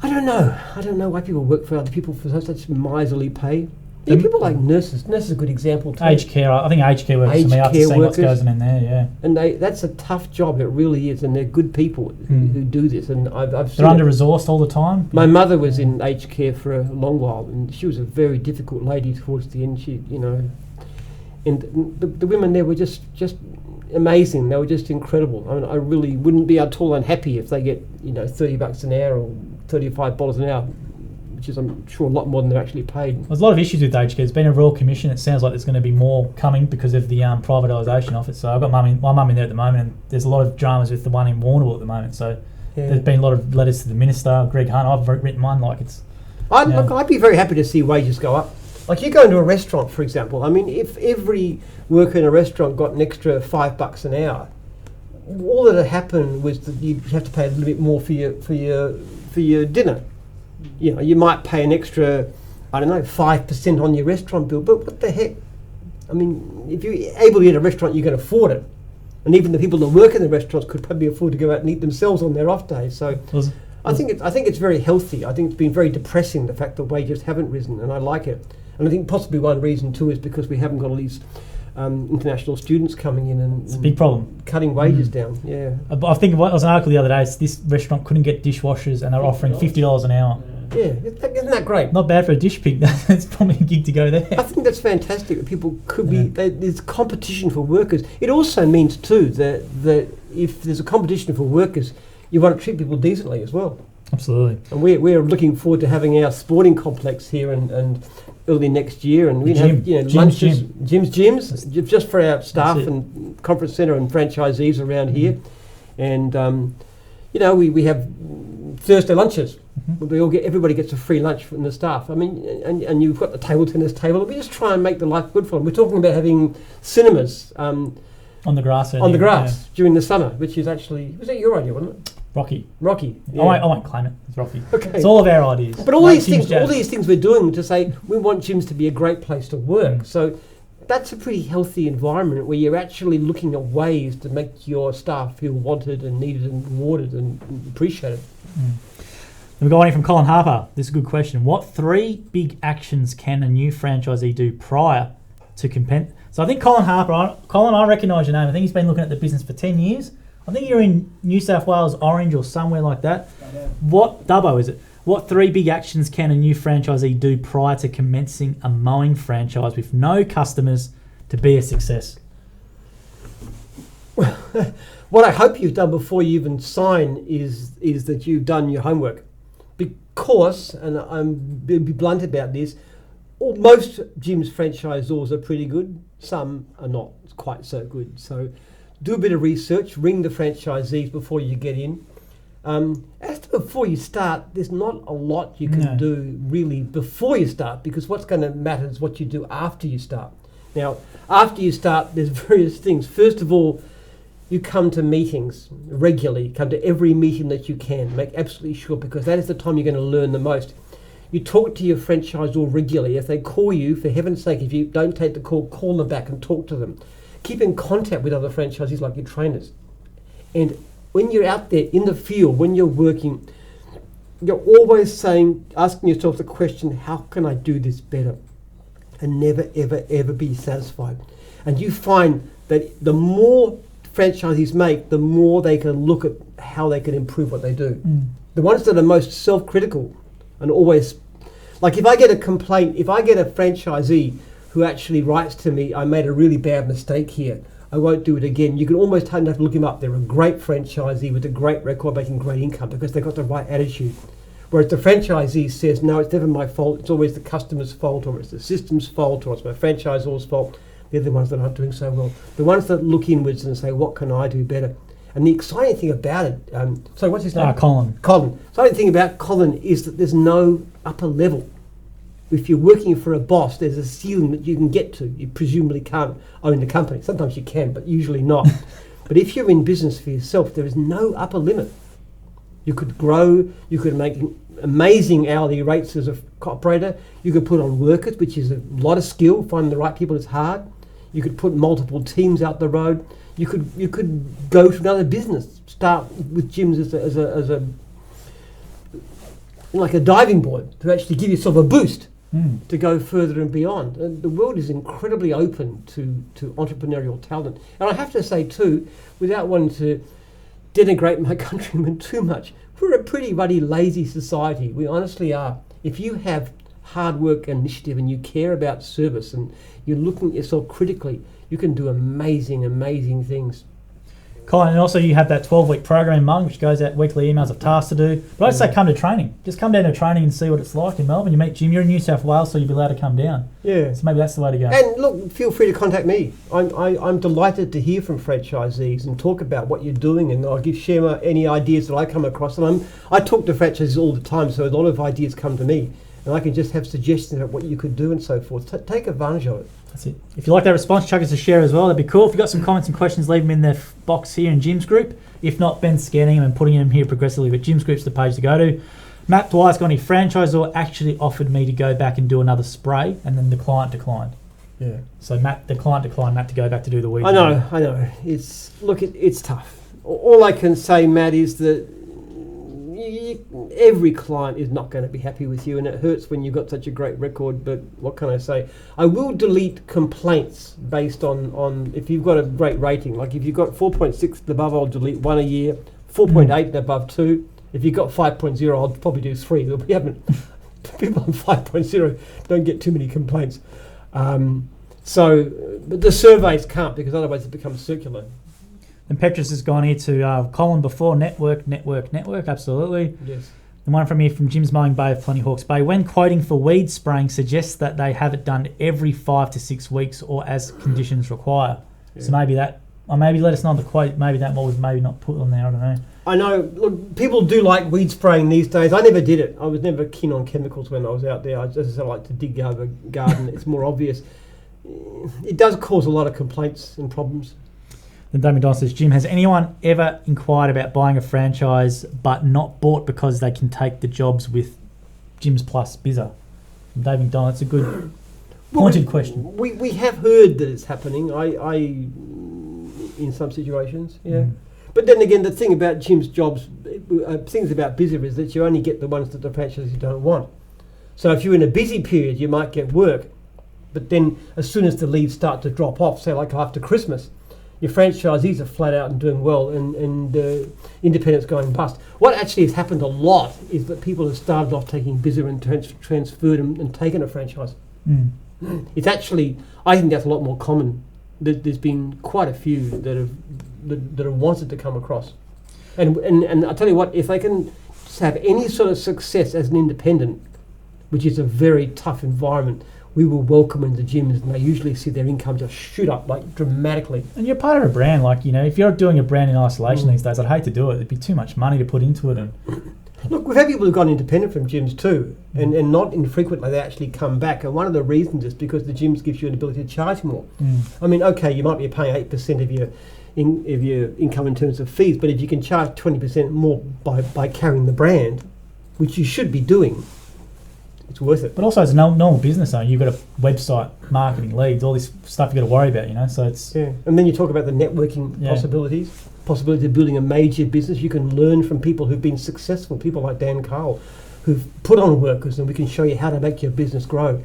I don't know why people work for other people for such miserly pay. People like nurses. Nurses are a good example too. Aged care. I think aged care workers for me. After seeing what goes on in there, yeah. And that's a tough job. It really is, and they're good people who do this. And I've seen they're under-resourced all the time. My mother was in aged care for a long while, and she was a very difficult lady towards the end. She, and the women there were just amazing. They were just incredible. I mean, I really wouldn't be at all unhappy if they get $30 an hour or $35 an hour, which is, I'm sure, a lot more than they're actually paid. There's a lot of issues with aged care. There's been a Royal Commission. It sounds like there's going to be more coming because of the privatisation of it. So I've got my mum in there at the moment, and there's a lot of dramas with the one in Warrnambool at the moment. So there's been a lot of letters to the Minister, Greg Hunt. I've written mine like it's... I'd be very happy to see wages go up. Like you go into a restaurant, for example. I mean, if every worker in a restaurant got an extra $5 an hour, all that had happened was that you'd have to pay a little bit more for your dinner. You might pay an extra, 5% on your restaurant bill, but what the heck? I mean, if you're able to eat at a restaurant, you can afford it. And even the people that work in the restaurants could probably afford to go out and eat themselves on their off days. So I think it's very healthy. I think it's been very depressing, the fact that wages haven't risen, and I like it. And I think possibly one reason too is because we haven't got all these international students coming in and it's a big problem, cutting wages down. Yeah, I think it was an article the other day. This restaurant couldn't get dishwashers, and they're offering $50 an hour. Yeah, isn't that great? Not bad for a dish pig. That's probably a gig to go there. I think that's fantastic that people could be. There's competition for workers. It also means too that if there's a competition for workers, you want to treat people decently as well. Absolutely. And we're looking forward to having our sporting complex here and early next year, and we have lunches, gyms, just for our staff and conference centre and franchisees around here, and we have Thursday lunches. Everybody gets a free lunch from the staff. I mean, and you've got the table tennis table. We just try and make the life good for them. We're talking about having cinemas on the grass. During the summer, which is actually, was that your idea, wasn't it? Rocky. Yeah. I won't claim it. It's Rocky. Okay. It's all of our ideas. But all these things we're doing to say we want gyms to be a great place to work. So that's a pretty healthy environment where you're actually looking at ways to make your staff feel wanted and needed and rewarded and appreciated. We've got one from Colin Harper. This is a good question. What 3 big actions can a new franchisee do prior to compensate? So I think Colin Harper, I recognise your name. I think he's been looking at the business for 10 years. I think you're in New South Wales, Orange or somewhere like that. Dubbo is it? What 3 big actions can a new franchisee do prior to commencing a mowing franchise with no customers to be a success? What I hope you've done before you even sign is that you've done your homework. Because, and I'm be blunt about this, most gyms franchisors are pretty good. Some are not quite so good. So do a bit of research, ring the franchisees before you get in. As to before you start, there's not a lot you can do really before you start, because what's going to matter is what you do after you start. Now, after you start, there's various things. First of all, you come to meetings regularly, come to every meeting that you can, make absolutely sure, because that is the time you're going to learn the most. You talk to your franchisor regularly. If they call you, for heaven's sake, if you don't take the call them back and talk to them. Keep in contact with other franchisees like your trainers. And when you're out there in the field, when you're working, you're always asking yourself the question, how can I do this better? And never, ever, ever be satisfied. And you find that the more franchisees make, the more they can look at how they can improve what they do. The ones that are most self-critical and always, like if I get a complaint, if I get a franchisee who actually writes to me, I made a really bad mistake here, I won't do it again. You can almost have to look him up. They're a great franchisee with a great record, making great income, because they've got the right attitude. Whereas the franchisee says, no, it's never my fault, it's always the customer's fault, or it's the system's fault, or it's my franchisor's fault. They're the ones that aren't doing so well. The ones that look inwards and say, what can I do better? And the exciting thing about it, so what's his name? Colin. The exciting thing about Colin is that there's no upper level. If you're working for a boss, there's a ceiling that you can get to. You presumably can't own the company. Sometimes you can, but usually not. But if you're in business for yourself, there is no upper limit. You could grow, you could make amazing hourly rates as an operator. You could put on workers, which is a lot of skill. Finding the right people is hard. You could put multiple teams out the road. You could go to another business. Start with gyms as a like a diving board to actually give yourself a boost to go further and beyond. And the world is incredibly open to entrepreneurial talent. And I have to say too, without wanting to denigrate my countrymen too much, we're a pretty ruddy, lazy society. We honestly are. If you have hard work and initiative and you care about service and you're looking at yourself critically, you can do amazing, amazing things. Colin, and also you have that 12-week program in Mung, which goes out weekly emails of tasks to do. But I'd say come to training. Just come down to training and see what it's like in Melbourne. You meet Jim, you're in New South Wales, so you'll be allowed to come down. Yeah. So maybe that's the way to go. And look, feel free to contact me. I'm delighted to hear from franchisees and talk about what you're doing, and I'll share any ideas that I come across. And I talk to franchisees all the time, so a lot of ideas come to me. And I can just have suggestions about what you could do and so forth. Take advantage of it. That's it. If you like that response, chuck us a share as well. That'd be cool. If you've got some comments and questions, leave them in the box here in Jim's group. If not, Ben's scanning them and putting them here progressively. But Jim's group's the page to go to. Matt Dwyer's got any franchisor actually offered me to go back and do another spray, and then the client declined. Yeah. So the client declined Matt to go back to do the weeds. I know. It's tough. All I can say, Matt, is that every client is not going to be happy with you, and it hurts when you've got such a great record, but what can I say? I will delete complaints based on if you've got a great rating. Like if you've got 4.6 and above, I'll delete 1 a year, 4.8 and above 2. If you've got 5.0, I'll probably do 3. We haven't, people on 5.0 don't get too many complaints. But the surveys can't, because otherwise it becomes circular. And Petrus has gone here to Colin before, network, absolutely. Yes. And one from here from Jim's Mowing Bay of Plenty Hawke's Bay. When quoting for weed spraying, suggests that they have it done every 5 to 6 weeks or as conditions require. Yeah. So maybe that Or maybe let us know the quote. Maybe that was maybe not put on there. I don't know. I know. Look, people do like weed spraying these days. I never did it. I was never keen on chemicals when I was out there. I just like to dig out of a garden. It's more obvious. It does cause a lot of complaints and problems. Then Damien Don says, Jim, has anyone ever inquired about buying a franchise but not bought because they can take the jobs with Gyms Plus Bizza? From David Don, it's a good pointed question. We have heard that it's happening. I in some situations, yeah. But then again, the thing about Jim's jobs, things about Bizza is that you only get the ones that the franchisees don't want. So if you're in a busy period, you might get work. But then as soon as the leads start to drop off, say like after Christmas, your franchisees are flat out and doing well and independents going bust. What actually has happened a lot is that people have started off taking Bizza and transferred them and taken a franchise. It's actually, I think that's a lot more common. There's been quite a few that have wanted to come across. And I tell you what, if they can have any sort of success as an independent, which is a very tough environment, we will welcome them to gyms, and they usually see their income just shoot up like dramatically. And you're part of a brand, like, you know, if you're doing a brand in isolation these days, I'd hate to do it. It'd be too much money to put into it. And look, we've had people who've gone independent from gyms too, and not infrequently they actually come back. And one of the reasons is because the gyms gives you an ability to charge more. I mean, okay, you might be paying 8% of your income in terms of fees, but if you can charge 20% more by carrying the brand, which you should be doing, it's worth it. But also as a normal business owner, you've got a website, marketing, leads, all this stuff you've got to worry about, you know, so it's... Yeah, and then you talk about the networking possibility of building a major business. You can learn from people who've been successful, people like Dan Carl, who've put on workers, and we can show you how to make your business grow.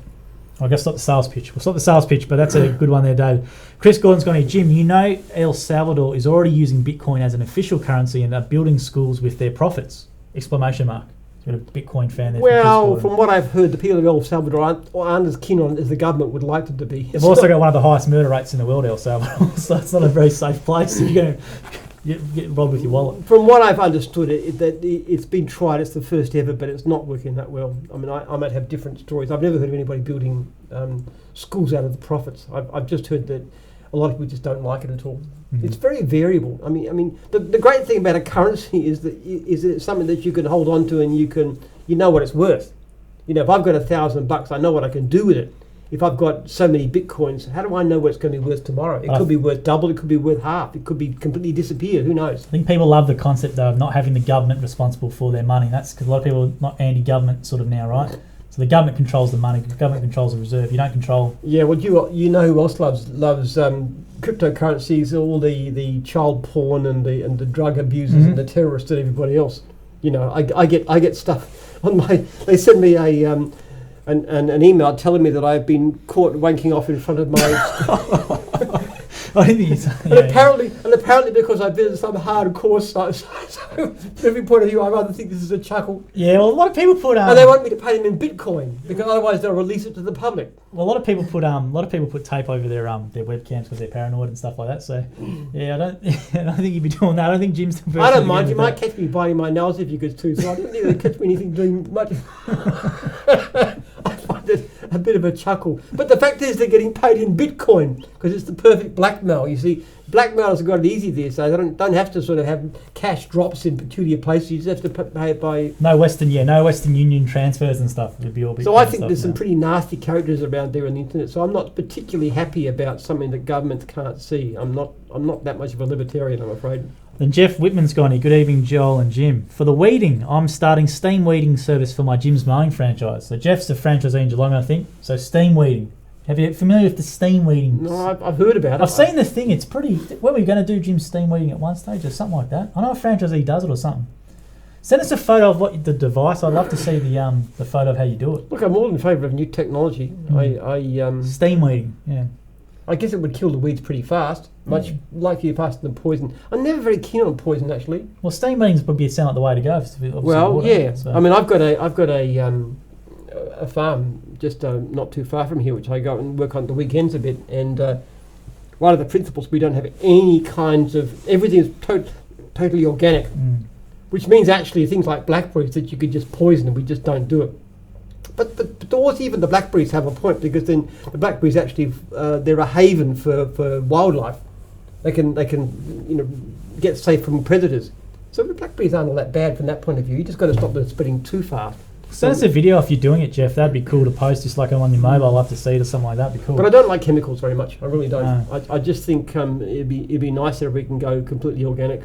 I guess stop the sales pitch. We'll stop the sales pitch, but that's a good one there, Dave. Chris Gordon's gone here. Jim, you know El Salvador is already using Bitcoin as an official currency and are building schools with their profits! Exclamation mark. You're a Bitcoin fan there. Well, from what I've heard, the people of El Salvador aren't as keen on it as the government would like them to be. They've also got one of the highest murder rates in the world, El Salvador, so it's not a very safe place if you're going to get robbed with your wallet. From what I've understood, it's been tried. It's the first ever, but it's not working that well. I mean, I might have different stories. I've never heard of anybody building schools out of the profits. I've just heard that a lot of people just don't like it at all. It's very variable. I mean, the great thing about a currency is that it's something that you can hold on to, and you know what it's worth. You know, if I've got $1,000, I know what I can do with it. If I've got so many Bitcoins, how do I know what it's going to be worth tomorrow? It could be worth double, it could be worth half, it could be completely disappear, who knows? I think people love the concept, though, of not having the government responsible for their money. That's because a lot of people are not anti-government sort of now, right? So the government controls the money, the government controls the reserve, you don't control... Yeah, well, you know who else loves cryptocurrencies, all the child porn and the drug abusers and the terrorists and everybody else. You know, I get stuff on my... They send me an email telling me that I've been caught wanking off in front of my... I think it's, apparently because I visited some hardcore site, so from every point of view, I rather think this is a chuckle. Yeah, well, a lot of people put... and they want me to pay them in Bitcoin, because otherwise they'll release it to the public. Well, a lot of people put tape over their webcams because they're paranoid and stuff like that. So, yeah, I don't think you'd be doing that. I don't think Jim's the person. I don't mind. You might catch me biting my nails if you could too. So I don't think they catch me anything doing much. I find it a bit of a chuckle. But the fact is, they're getting paid in Bitcoin because it's the perfect blackmail. You see, blackmailers have got it easy there, so they don't have to sort of have cash drops in peculiar places. You just have to pay it by... No Western Union transfers and stuff. It'd be all Bitcoin. So I think there's some pretty nasty characters around there on the internet. So I'm not particularly happy about something that governments can't see. I'm not that much of a libertarian, I'm afraid. Then Jeff Whitman's gone here. Good evening, Joel and Jim. For the weeding, I'm starting steam weeding service for my Jim's Mowing franchise. So Jeff's a franchisee in Geelong, I think. So steam weeding. Have you familiar with the steam weeding? No, I've heard about it. I've seen the thing. It's pretty... Were we going to do Jim's steam weeding at one stage or something like that? I know a franchisee does it or something. Send us a photo of what the device. I'd love to see the photo of how you do it. Look, I'm all in favour of new technology. Steam weeding, yeah. I guess it would kill the weeds pretty fast, much likely faster than poison. I'm never very keen on poison, actually. Well, steam weeding's probably sound like the way to go. Well, yeah. So. I mean, I've got a farm just not too far from here, which I go and work on the weekends a bit. And one of the principles, we don't have any kinds of... Everything is totally organic, which means actually things like blackberries that you could just poison, and we just don't do it. But towards even the blackberries have a point, because then the blackberries actually they're a haven for wildlife. They can get safe from predators. So the blackberries aren't all that bad from that point of view. You just got to stop them spreading too fast. Send us a video if you're doing it, Jeff. That'd be cool to post, just like on your mobile. I'd love to see it or something like that. That'd be cool. But I don't like chemicals very much. I really don't. No. I just think it'd be nicer if we can go completely organic.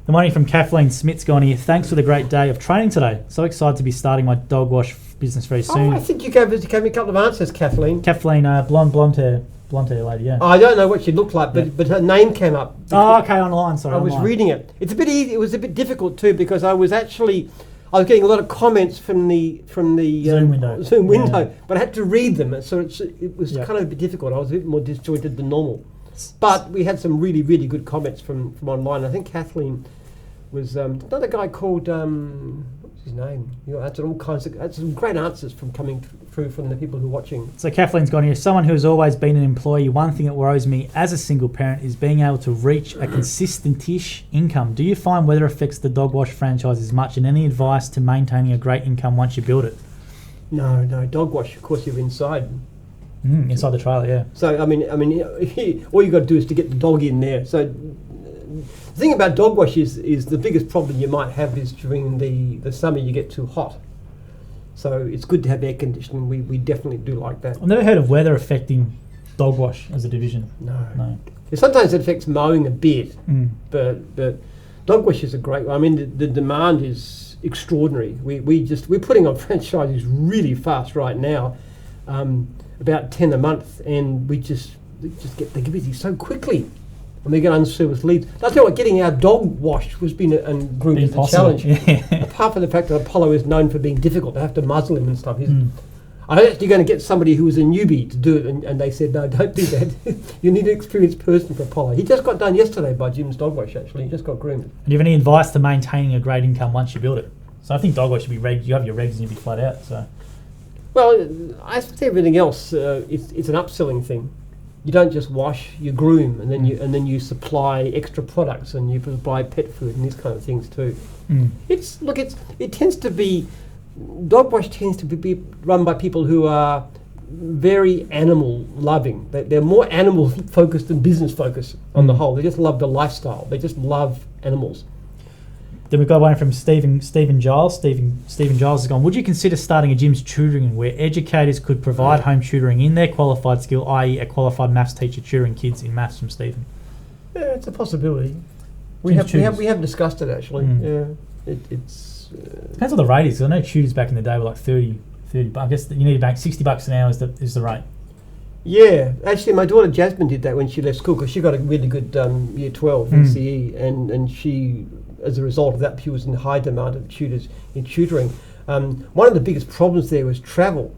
The money from Kathleen Smith's gone here. Thanks for the great day of training today. So excited to be starting my dog wash business very soon. I think you gave me a couple of answers, Kathleen. Kathleen, blonde hair lady, yeah. I don't know what she looked like, but her name came up. Oh, okay, online. Sorry, I was reading it. It's a bit easy. It was a bit difficult too because I was getting a lot of comments from the Zoom window, but I had to read them, so it was kind of a bit difficult. I was a bit more disjointed than normal, but we had some really, really good comments from online. I think Kathleen was another guy called what's his name? That's all kinds of that's some great answers coming through from the people who are watching. So Kathleen's gone here. Someone who has always been an employee. One thing that worries me as a single parent is being able to reach a consistent-ish income. Do you find weather affects the dog wash franchise as much, and any advice to maintaining a great income once you build it? No, dog wash. Of course, you're inside. Inside the trailer, yeah. So I mean, all you got to do is to get the dog in there. So the thing about dog wash is the biggest problem you might have is during the summer you get too hot. So it's good to have air conditioning. We definitely do like that. I've never heard of weather affecting dog wash as a division. No. Sometimes it affects mowing a bit, but dog wash is a great one. I mean, the demand is extraordinary. We're putting on franchises really fast right now, about 10 a month, and they get busy so quickly. And we get unserviced leads. I'll tell you what, getting our dog washed was and groomed as a challenge. Yeah. Apart from the fact that Apollo is known for being difficult, they have to muzzle him and stuff. I was actually going to get somebody who was a newbie to do it, and they said, no, don't do that. You need an experienced person for Apollo. He just got done yesterday by Jim's dog wash, actually. He just got groomed. Do you have any advice to maintaining a great income once you build it? So I think dog wash should be regs. You have your regs and you'll be flat out. So, well, I think everything else, it's an upselling thing. You don't just wash, you groom, and then you supply extra products, and you buy pet food and these kind of things too. Dog wash tends to be run by people who are very animal loving. They're more animal focused than business focused on the whole. They just love the lifestyle. They just love animals. Then we've got one from Stephen Giles. Stephen Giles has gone, would you consider starting a gym's tutoring where educators could provide home tutoring in their qualified skill, i.e. a qualified maths teacher tutoring kids in maths? From Stephen. Yeah, it's a possibility. We have discussed it actually. Yeah, it's depends on the rate is. I know tutors back in the day were like 30 but I guess you need to bank $60 an hour is the rate. Yeah, actually my daughter Jasmine did that when she left school because she got a really good year 12 ECE and she, as a result of that, she was in high demand of tutors in tutoring. One of the biggest problems there was travel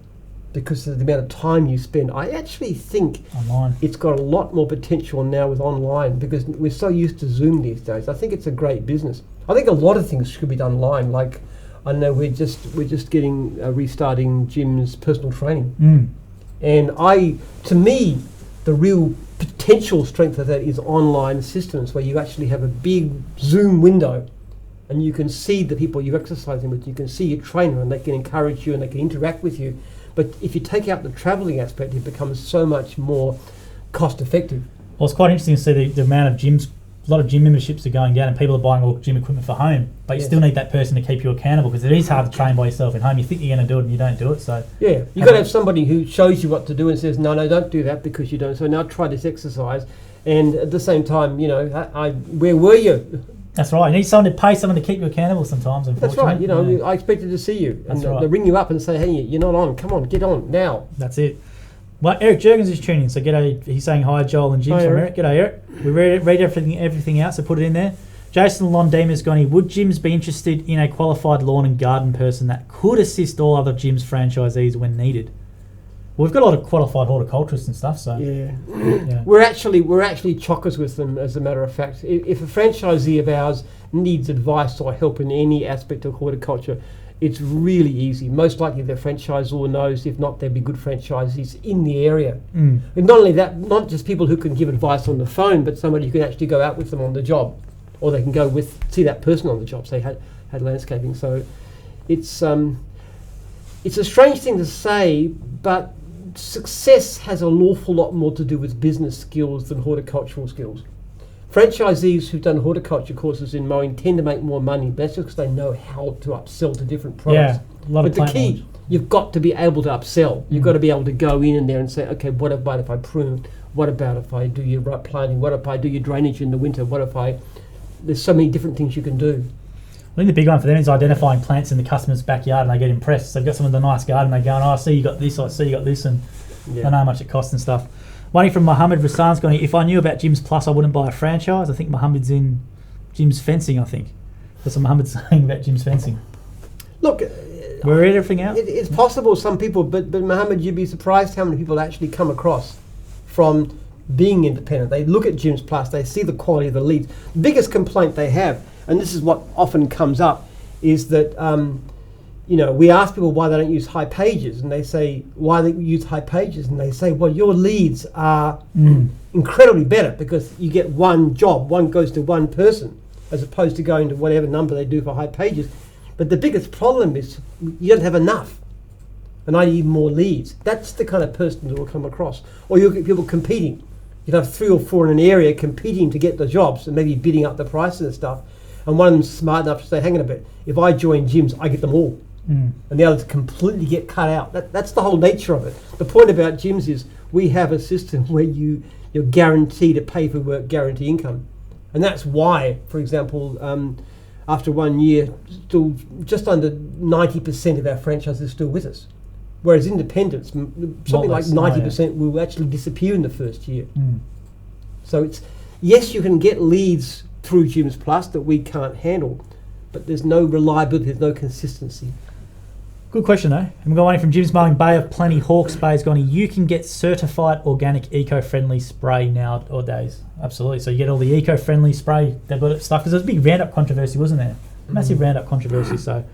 because of the amount of time you spend. I actually think online. It's got a lot more potential now with online because we're so used to Zoom these days. I think it's a great business. I think a lot of things should be done online. Like, I know we're just getting restarting Jim's personal training. And to me, the real potential strength of that is online systems where you actually have a big Zoom window and you can see the people you're exercising with. You can see your trainer and they can encourage you and they can interact with you. But if you take out the travelling aspect, it becomes so much more cost effective. Well, it's quite interesting to see the amount of gyms. A lot of gym memberships are going down and people are buying all gym equipment for home, but you still need that person to keep you accountable because it is hard to train by yourself at home. You think you're going to do it and you don't do it. So yeah, you've got to have somebody who shows you what to do and says, no, don't do that because you don't. So now try this exercise. And at the same time, where were you? That's right. You need someone to pay someone to keep you accountable sometimes, unfortunately. That's right. I expected to see you. That's and right. They ring you up and say, hey, you're not on. Come on, get on now. That's it. Well, Eric Jurgens is tuning in, so g'day. He's saying hi, Joel and Jim. Hi, Eric. G'day, Eric. We read everything out, so put it in there. Jason Londima's gone here. Would gyms be interested in a qualified lawn and garden person that could assist all other gyms franchisees when needed? Well, we've got a lot of qualified horticulturists and stuff, so yeah. We're actually chockers with them. As a matter of fact, if a franchisee of ours needs advice or help in any aspect of horticulture, it's really easy. Most likely the franchisor knows. If not, there'd be good franchisees in the area. And not only that, not just people who can give advice on the phone, but somebody who can actually go out with them on the job, or they can go see that person on the job. Say had landscaping. So it's a strange thing to say, but success has an awful lot more to do with business skills than horticultural skills. Franchisees who've done horticulture courses in mowing tend to make more money. But that's just because they know how to upsell to different products. Yeah, a lot but of the plant key, knowledge. you've got to be able to upsell. You've got to be able to go in there and say, okay, what about if I prune? What about if I do your right planting? What if I do your drainage in the winter? What if I... There's so many different things you can do. I think the big one for them is identifying plants in the customer's backyard, and they get impressed. So they've got some of the nice garden, they go, oh, I see you got this, I see you got this, and they know how much it costs and stuff. One from Mohammed Rasan's going, if I knew about Jim's Plus, I wouldn't buy a franchise. I think Mohammed's in Jim's Fencing, I think. That's what Mohammed's saying about Jim's Fencing. Look, we're read everything out. It's possible, some people, but Mohammed, you'd be surprised how many people actually come across from being independent. They look at Jim's Plus, they see the quality of the leads. The biggest complaint they have, and this is what often comes up, is that we ask people why they don't use high pages, and they say, why they use high pages, and they say, well, your leads are incredibly better because you get one job, one goes to one person, as opposed to going to whatever number they do for high pages. But the biggest problem is you don't have enough, and I need more leads. That's the kind of person that will come across. Or you'll get people competing. You'd have 3 or 4 in an area competing to get the jobs and maybe bidding up the prices and stuff. And one of them's smart enough to say, hang on a bit, if I join Jim's, I get them all. And the others completely get cut out. That's the whole nature of it. The point about Jim's is we have a system where you're guaranteed to pay for work, guarantee income. And that's why, for example, after 1 year, still just under 90% of our franchises are still with us. Whereas independents, something like 90% will actually disappear in the first year. So it's, yes, you can get leads through Jim's Plus that we can't handle, but there's no reliability, there's no consistency. Good question though. And we've got one from Jim's Mowing Bay of Plenty Hawke's Bay. Is going, you can get certified organic eco-friendly spray nowadays. Absolutely. So you get all the eco-friendly spray, they've got it stuff, because there's a big Roundup controversy, wasn't there? Massive Roundup controversy. So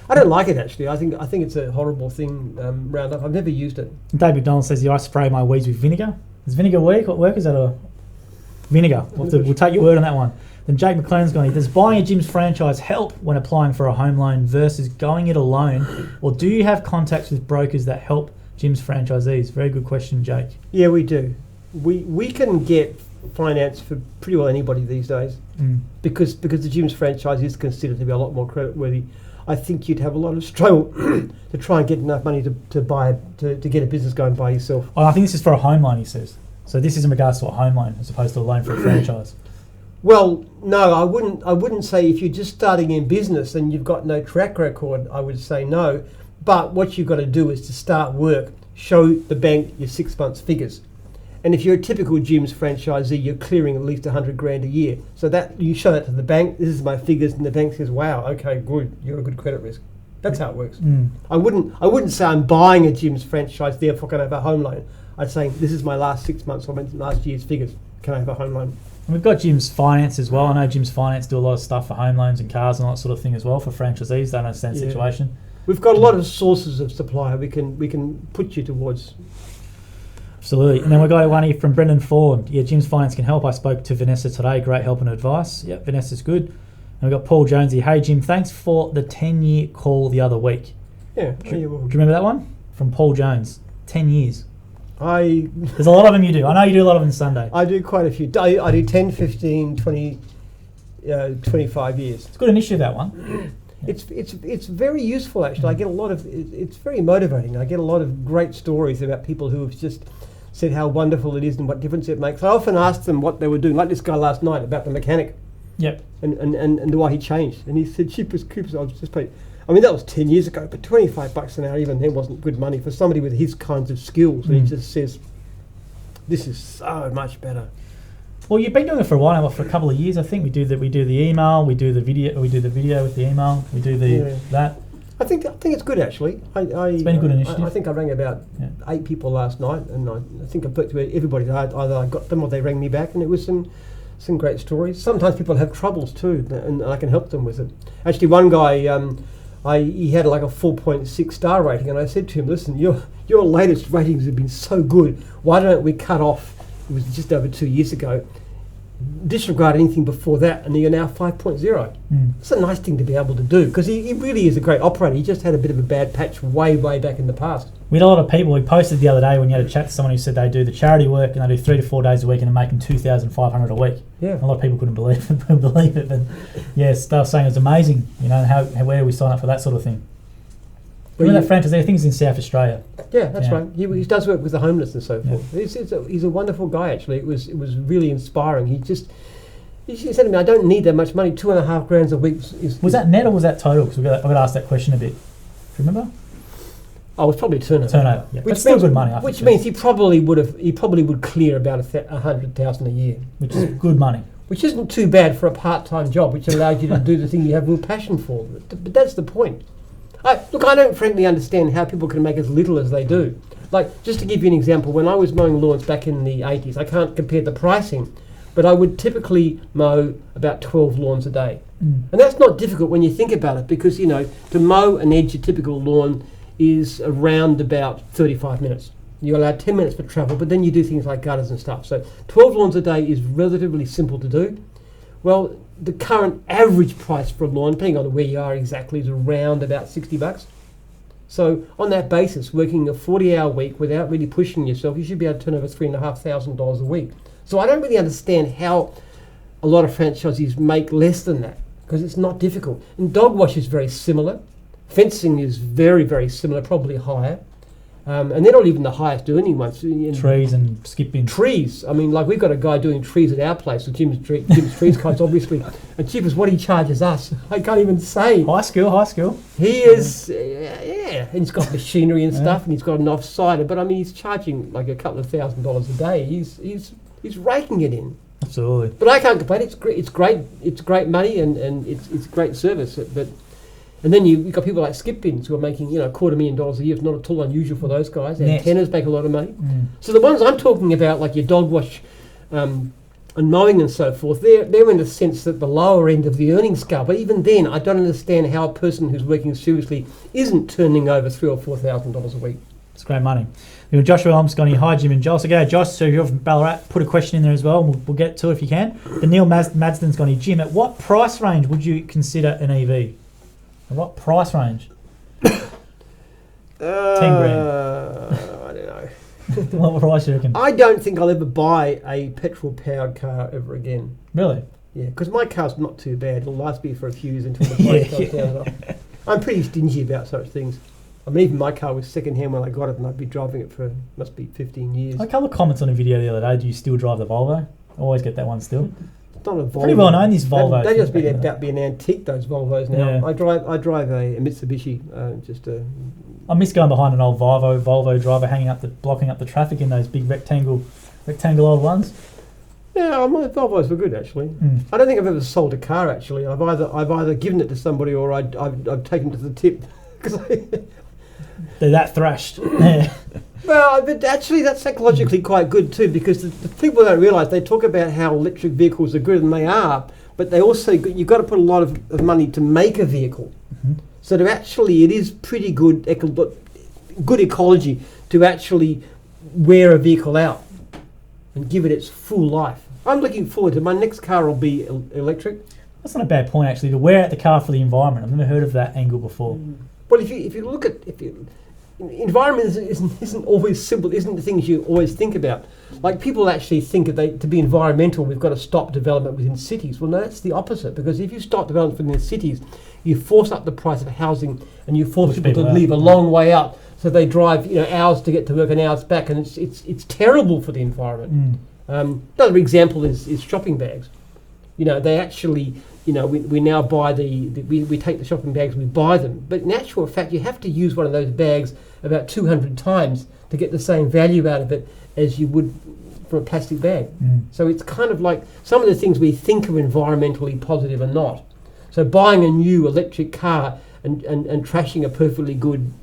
I don't like it actually. I think it's a horrible thing, Roundup. I've never used it. Dave McDonald says, I spray my weeds with vinegar. Is vinegar work? Is that a vinegar? We'll take your word on that one. Then Jake McLean's going, does buying a Jim's franchise help when applying for a home loan versus going it alone? Or do you have contacts with brokers that help Jim's franchisees? Very good question, Jake. Yeah, we do. We can get finance for pretty well anybody these days because the Jim's franchise is considered to be a lot more creditworthy. I think you'd have a lot of struggle to try and get enough money to get a business going by yourself. Oh, I think this is for a home loan, he says. So this is in regards to a home loan as opposed to a loan for a franchise. Well, no, I wouldn't say if you're just starting in business and you've got no track record, I would say no. But what you've got to do is to start work, show the bank your 6 months figures. And if you're a typical Jim's franchisee, you're clearing at least $100,000 a year. So that you show that to the bank, this is my figures, and the bank says, wow, okay, good, you're a good credit risk. That's how it works. I wouldn't say I'm buying a Jim's franchise, therefore can I have a home loan. I'd say this is my last 6 months or last year's figures. Can I have a home loan? And we've got Jim's Finance as well. I know Jim's Finance do a lot of stuff for home loans and cars and all that sort of thing as well for franchisees. They understand the situation. We've got a lot of sources of supply we can put you towards. Absolutely. And then we've got one here from Brendan Ford. Yeah, Jim's Finance can help. I spoke to Vanessa today. Great help and advice. Yep, Vanessa's good. And we've got Paul Jones here. Hey, Jim, thanks for the 10-year call the other week. Yeah. Do you remember that one? From Paul Jones. 10 years. There's a lot of them you do. I know you do a lot of them Sunday. I do quite a few. I do 10, 15, 20, 25 years. It's a good initiative, that one. It's very useful actually. I get a lot of, it's very motivating. I get a lot of great stories about people who have just said how wonderful it is and what difference it makes. I often ask them what they were doing, like this guy last night about the mechanic. Yep. And why he changed. And he said, Cheapers Coopers, I was just paid. I mean, that was 10 years ago, but $25 an hour even then wasn't good money for somebody with his kinds of skills. And he just says, this is so much better. Well, you've been doing it for a while now, for a couple of years. I think we do the email, we do the video with the email, we do that. I think it's good actually. It's been a good initiative. I think I rang about 8 people last night, and I think I've talked to everybody. Either I got them or they rang me back, and it was some great stories. Sometimes people have troubles too, and I can help them with it. Actually, one guy, he had like a 4.6 star rating, and I said to him, listen, your latest ratings have been so good. Why don't we cut off? It was just over 2 years ago. disregard anything before that, and you're now 5.0. It's a nice thing to be able to do, because he really is a great operator. He just had a bit of a bad patch way back in the past. We had a lot of people. We posted the other day when you had a chat to someone who said they do the charity work and they do 3 to 4 days a week and are making $2,500 a week. Yeah, a lot of people couldn't believe it, but yes, they were saying it's amazing. You know, where do we sign up for that sort of thing? Remember that franchise? I think it's in South Australia. Yeah, that's right. He does work with the homeless and so forth. He's a wonderful guy. Actually, it was really inspiring. He said to me, "I don't need that much money. $2,500 a week." Was that net or was that total? Because I got to ask that question a bit. Do you remember? Oh, it's probably turnover. Yeah. Which still good money. Which means he probably would clear about $100,000 a year, which is good money. Which isn't too bad for a part-time job, which allows you to do the thing you have real passion for. But that's the point. I don't frankly understand how people can make as little as they do. Like, just to give you an example, when I was mowing lawns back in the 80s, I can't compare the pricing, but I would typically mow about 12 lawns a day. And that's not difficult when you think about it, because, you know, to mow and edge a typical lawn is around about 35 minutes. You're allowed 10 minutes for travel, but then you do things like gutters and stuff. So 12 lawns a day is relatively simple to do. Well, the current average price for a lawn, depending on where you are exactly, is around about $60. So on that basis, working a 40-hour week without really pushing yourself, you should be able to turn over $3,500 a week. So I don't really understand how a lot of franchisees make less than that, because it's not difficult. And dog wash is very similar. Fencing is very, very similar, probably higher. And they're not even the highest doing ones. Trees and skipping. Trees. I mean, like, we've got a guy doing trees at our place, so Jim's Trees Coach, obviously. And cheapest what he charges us, I can't even say. High skill. He is, and he's got machinery and stuff, and he's got an off-sider, but I mean, he's charging like a couple of $1,000s a day. He's raking it in. Absolutely. But I can't complain. It's great money, and it's great service. And then you've got people like skip bins who are making, $250,000 a year. It's not at all unusual for those guys. Antennas make a lot of money. So the ones I'm talking about, like your dog wash and mowing and so forth, they're in a sense that the lower end of the earning scale. But even then, I don't understand how a person who's working seriously isn't turning over $3,000 or $4,000 a week. It's great money. Joshua Holmes gone here. Hi, Jim and Joel. So go, Josh. So you're from Ballarat. Put a question in there as well. We'll get to it if you can. The Neil Madsden's gone here. Jim, at what price range would you consider an EV? What price range? 10 grand. I don't know. What price do you reckon? I don't think I'll ever buy a petrol-powered car ever again. Really? Yeah, because my car's not too bad. It'll last me for a few years until the price comes down. I'm pretty stingy about such things. I mean, even my car was second-hand when I got it, and I'd be driving it for, must be 15 years. I had a couple of comments on a video the other day. Do you still drive the Volvo? I always get that one still. It's not a Volvo. Pretty well known, these Volvos. They just about being antique, those Volvos now. Yeah. I drive a Mitsubishi, I miss going behind an old Volvo driver blocking up the traffic in those big rectangle old ones. Yeah, my Volvos were good actually. I don't think I've ever sold a car actually. I've either given it to somebody or I've taken it to the tip. They're that thrashed. Well, but actually that's psychologically quite good too, because the people don't realise, they talk about how electric vehicles are good, and they are, but they also, you've got to put a lot of money to make a vehicle. So it is pretty good ecology to actually wear a vehicle out and give it its full life. I'm looking forward to, my next car will be electric. That's not a bad point actually, to wear out the car for the environment. I've never heard of that angle before. Well, if you look at environment isn't always simple, isn't the things you always think about. Like, people actually think that to be environmental, we've got to stop development within cities. Well, no, that's the opposite, because if you stop development within cities, you force up the price of housing, and you force people to leave a long way out, so they drive hours to get to work and hours back, and it's terrible for the environment. Another example is shopping bags. They actually, we now buy we take the shopping bags, we buy them, but in actual fact, you have to use one of those bags about 200 times to get the same value out of it as you would from a plastic bag. So it's kind of like some of the things we think are environmentally positive are not. So buying a new electric car and trashing a perfectly good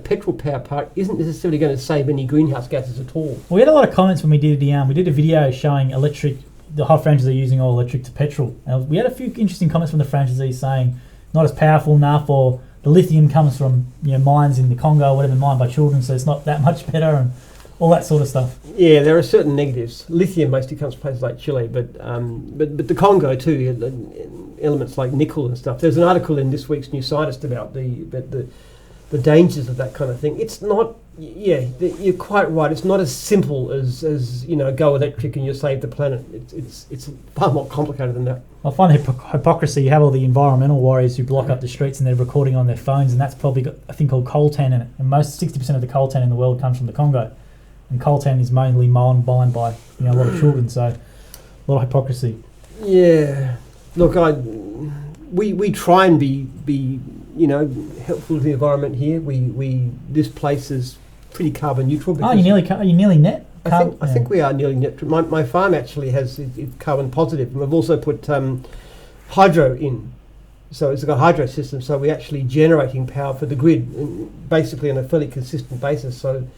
petrol power part isn't necessarily going to save any greenhouse gases at all. Well, we had a lot of comments when we did a video showing the whole franchisees using all electric to petrol. We had a few interesting comments from the franchisees saying not as powerful enough, or the lithium comes from mines in the Congo or whatever, mined by children, so it's not that much better. And all that sort of stuff. Yeah, there are certain negatives. Lithium mostly comes from places like Chile, but the Congo too, elements like nickel and stuff. There's an article in this week's New Scientist about the dangers of that kind of thing. It's not. Yeah, you're quite right. It's not as simple as go electric and you save the planet. It's far more complicated than that. I find hypocrisy. You have all the environmental warriors who block up the streets and they're recording on their phones, and that's probably got a thing called coltan in it. And most 60% of the coltan in the world comes from the Congo, and coltan is mainly mined by a lot of children. So a lot of hypocrisy. Yeah, look, we try and be helpful to the environment here. This place is pretty carbon neutral. Are you nearly net? I think we are nearly net. My farm actually has it's carbon positive, and we've also put hydro in, so it's got a hydro system. So we're actually generating power for the grid, basically on a fairly consistent basis. So,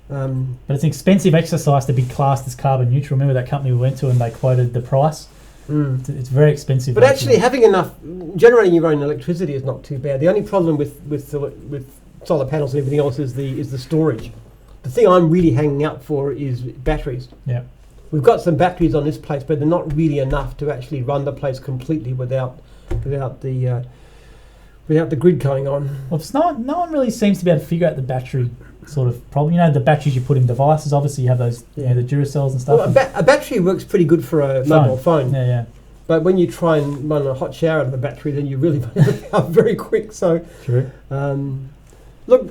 but it's an expensive exercise to be classed as carbon neutral. Remember that company we went to, and they quoted the price. It's very expensive. But actually, having enough, generating your own electricity is not too bad. The only problem with solar panels and everything else is the storage. The thing I'm really hanging out for is batteries. Yeah, we've got some batteries on this place, but they're not really enough to actually run the place completely without the grid going on. Well, no one really seems to be able to figure out the battery sort of problem. The batteries you put in devices. Obviously, you have those, the Duracells and stuff. Well, a battery works pretty good for a mobile phone. Yeah. But when you try and run a hot shower out of a battery, then you really run out very quick. So, true. Look,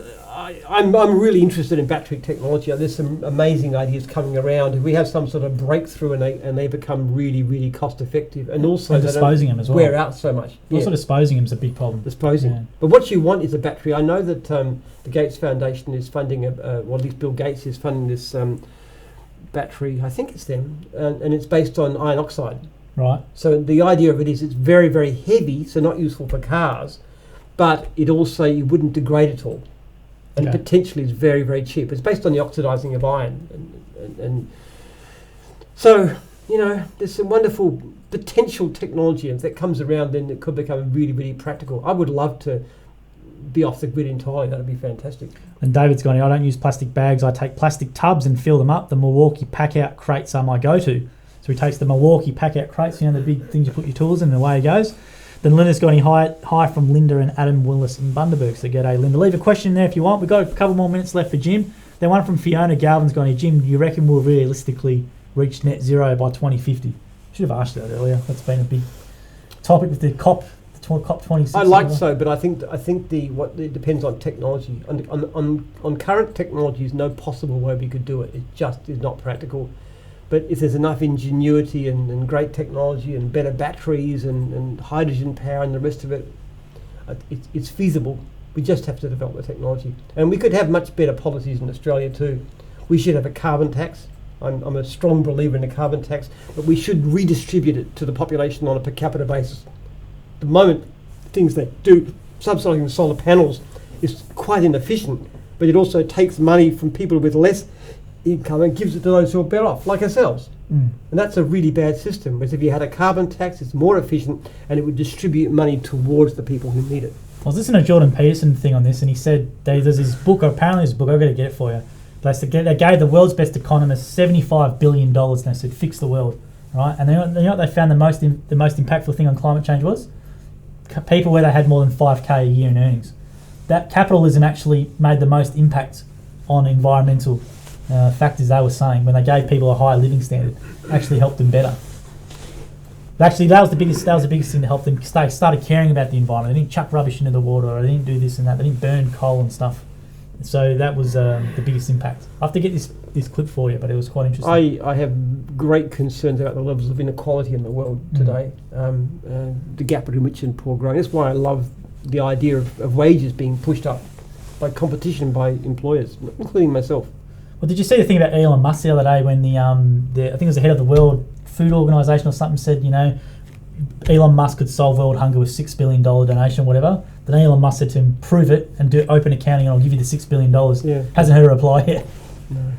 I'm really interested in battery technology. There's some amazing ideas coming around. If we have some sort of breakthrough and they become really, really cost effective, and also disposing them as well. Wear out so much. Also, disposing them is a big problem. Disposing. Yeah. But what you want is a battery. I know that the Gates Foundation is funding, at least Bill Gates is funding this battery. I think it's them, and it's based on iron oxide. Right. So the idea of it is it's very, very heavy, so not useful for cars, but it also, you wouldn't degrade at all. And potentially is very, very cheap. It's based on the oxidizing of iron. And so, there's some wonderful potential technology. And if that comes around, then it could become really, really practical. I would love to be off the grid entirely. That would be fantastic. And David's gone, I don't use plastic bags. I take plastic tubs and fill them up. The Milwaukee pack-out crates are my go-to. So he takes the Milwaukee pack-out crates, the big things you put your tools in, and away he goes. Then Linda's got any hi from Linda and Adam Willis in Bundaberg. So g'day, Linda. Leave a question in there if you want. We've got a couple more minutes left for Jim. Then one from Fiona Galvin's gone here. Jim, do you reckon we'll realistically reach net zero by 2050? Should have asked that earlier. That's been a big topic with the COP26. I like so, but I think it depends on technology. On current technologies, no possible way we could do it. It just is not practical. But if there's enough ingenuity and great technology and better batteries and hydrogen power and the rest of it, it's feasible. We just have to develop the technology. And we could have much better policies in Australia too. We should have a carbon tax. I'm a strong believer in a carbon tax, but we should redistribute it to the population on a per capita basis. At the moment, things they do, subsidising solar panels, is quite inefficient, but it also takes money from people with less income and gives it to those who are better off, like ourselves. And that's a really bad system. Whereas if you had a carbon tax, it's more efficient and it would distribute money towards the people who need it. I was listening to Jordan Peterson thing on this, and he said there's this book, or apparently this book, I've got to get it for you. They gave the world's best economists $75 billion and they said, fix the world. Right? And you know what they found the most impactful thing on climate change was? People where they had more than 5k a year in earnings. That capitalism actually made the most impact on environmental factors. They were saying when they gave people a higher living standard, actually helped them better. Actually, that was the biggest thing to help them started caring about the environment. They didn't chuck rubbish into the water, or they didn't do this and that. They didn't burn coal and stuff. So that was the biggest impact. I have to get this clip for you, but it was quite interesting. I have great concerns about the levels of inequality in the world today. The gap between rich and poor growing. That's why I love the idea of wages being pushed up by competition by employers, including myself. Well, did you see the thing about Elon Musk the other day when the I think it was the head of the World Food Organization or something said, Elon Musk could solve world hunger with $6 billion donation, whatever. Then Elon Musk said to him, prove it and do open accounting and I'll give you the $6 billion. Yeah. Hasn't heard a reply yet. No.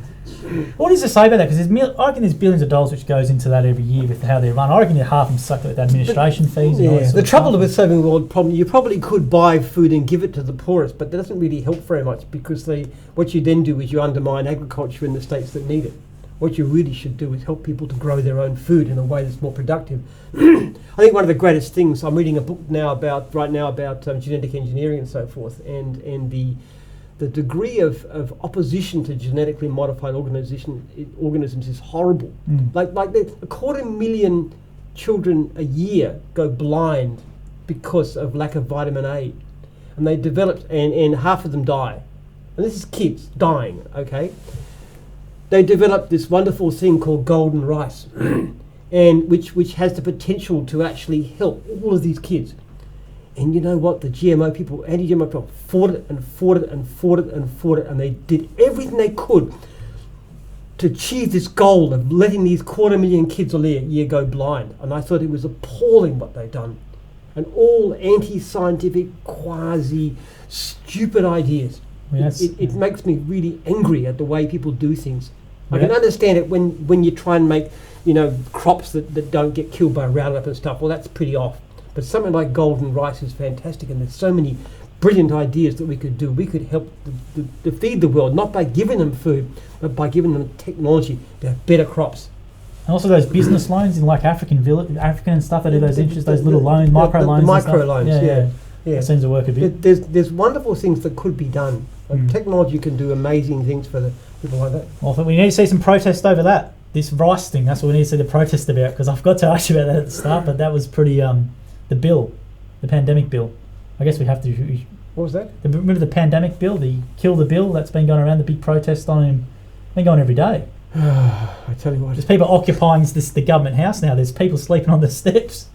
What does it say about that? Because I reckon there's billions of dollars which goes into that every year with how they run. I reckon half of them suck at administration fees. And all that The sort of trouble stuff. with serving the world problem, you probably could buy food and give it to the poorest, but that doesn't really help very much because what you then do is you undermine agriculture in the states that need it. What you really should do is help people to grow their own food in a way that's more productive. I think one of the greatest things, I'm reading a book about genetic engineering and so forth, and the degree of opposition to genetically modified organisms is horrible. Like 250,000 children a year go blind because of lack of vitamin A, and they developed, and half of them die. And this is kids dying, okay? They developed this wonderful thing called golden rice, and which has the potential to actually help all of these kids. And you know what? The GMO people, anti-GMO people, fought it, and they did everything they could to achieve this goal of letting these 250,000 kids a year go blind. And I thought it was appalling what they've done. And all anti-scientific, quasi-stupid ideas. Yes. It makes me really angry at the way people do things. I can understand it when you try and make, crops that don't get killed by Roundup and stuff. Well, that's pretty off. But something like golden rice is fantastic, and there's so many brilliant ideas that we could do. We could help to feed the world, not by giving them food, but by giving them technology to have better crops. And also those business loans in like African and stuff. They do those those little loans, micro loans. The micro loans, yeah. That seems to work a bit. There's wonderful things that could be done. And technology can do amazing things for the people like that. Well, I think we need to see some protest over that. This rice thing, that's what we need to see the protest about, because I forgot to ask you about that at the start, but that was pretty, the pandemic bill. I guess we have to... What was that? Remember the pandemic bill, the kill the bill that's been going around, the big protest on him, been going every day. I tell you what. There's people occupying the government house now. There's people sleeping on the steps.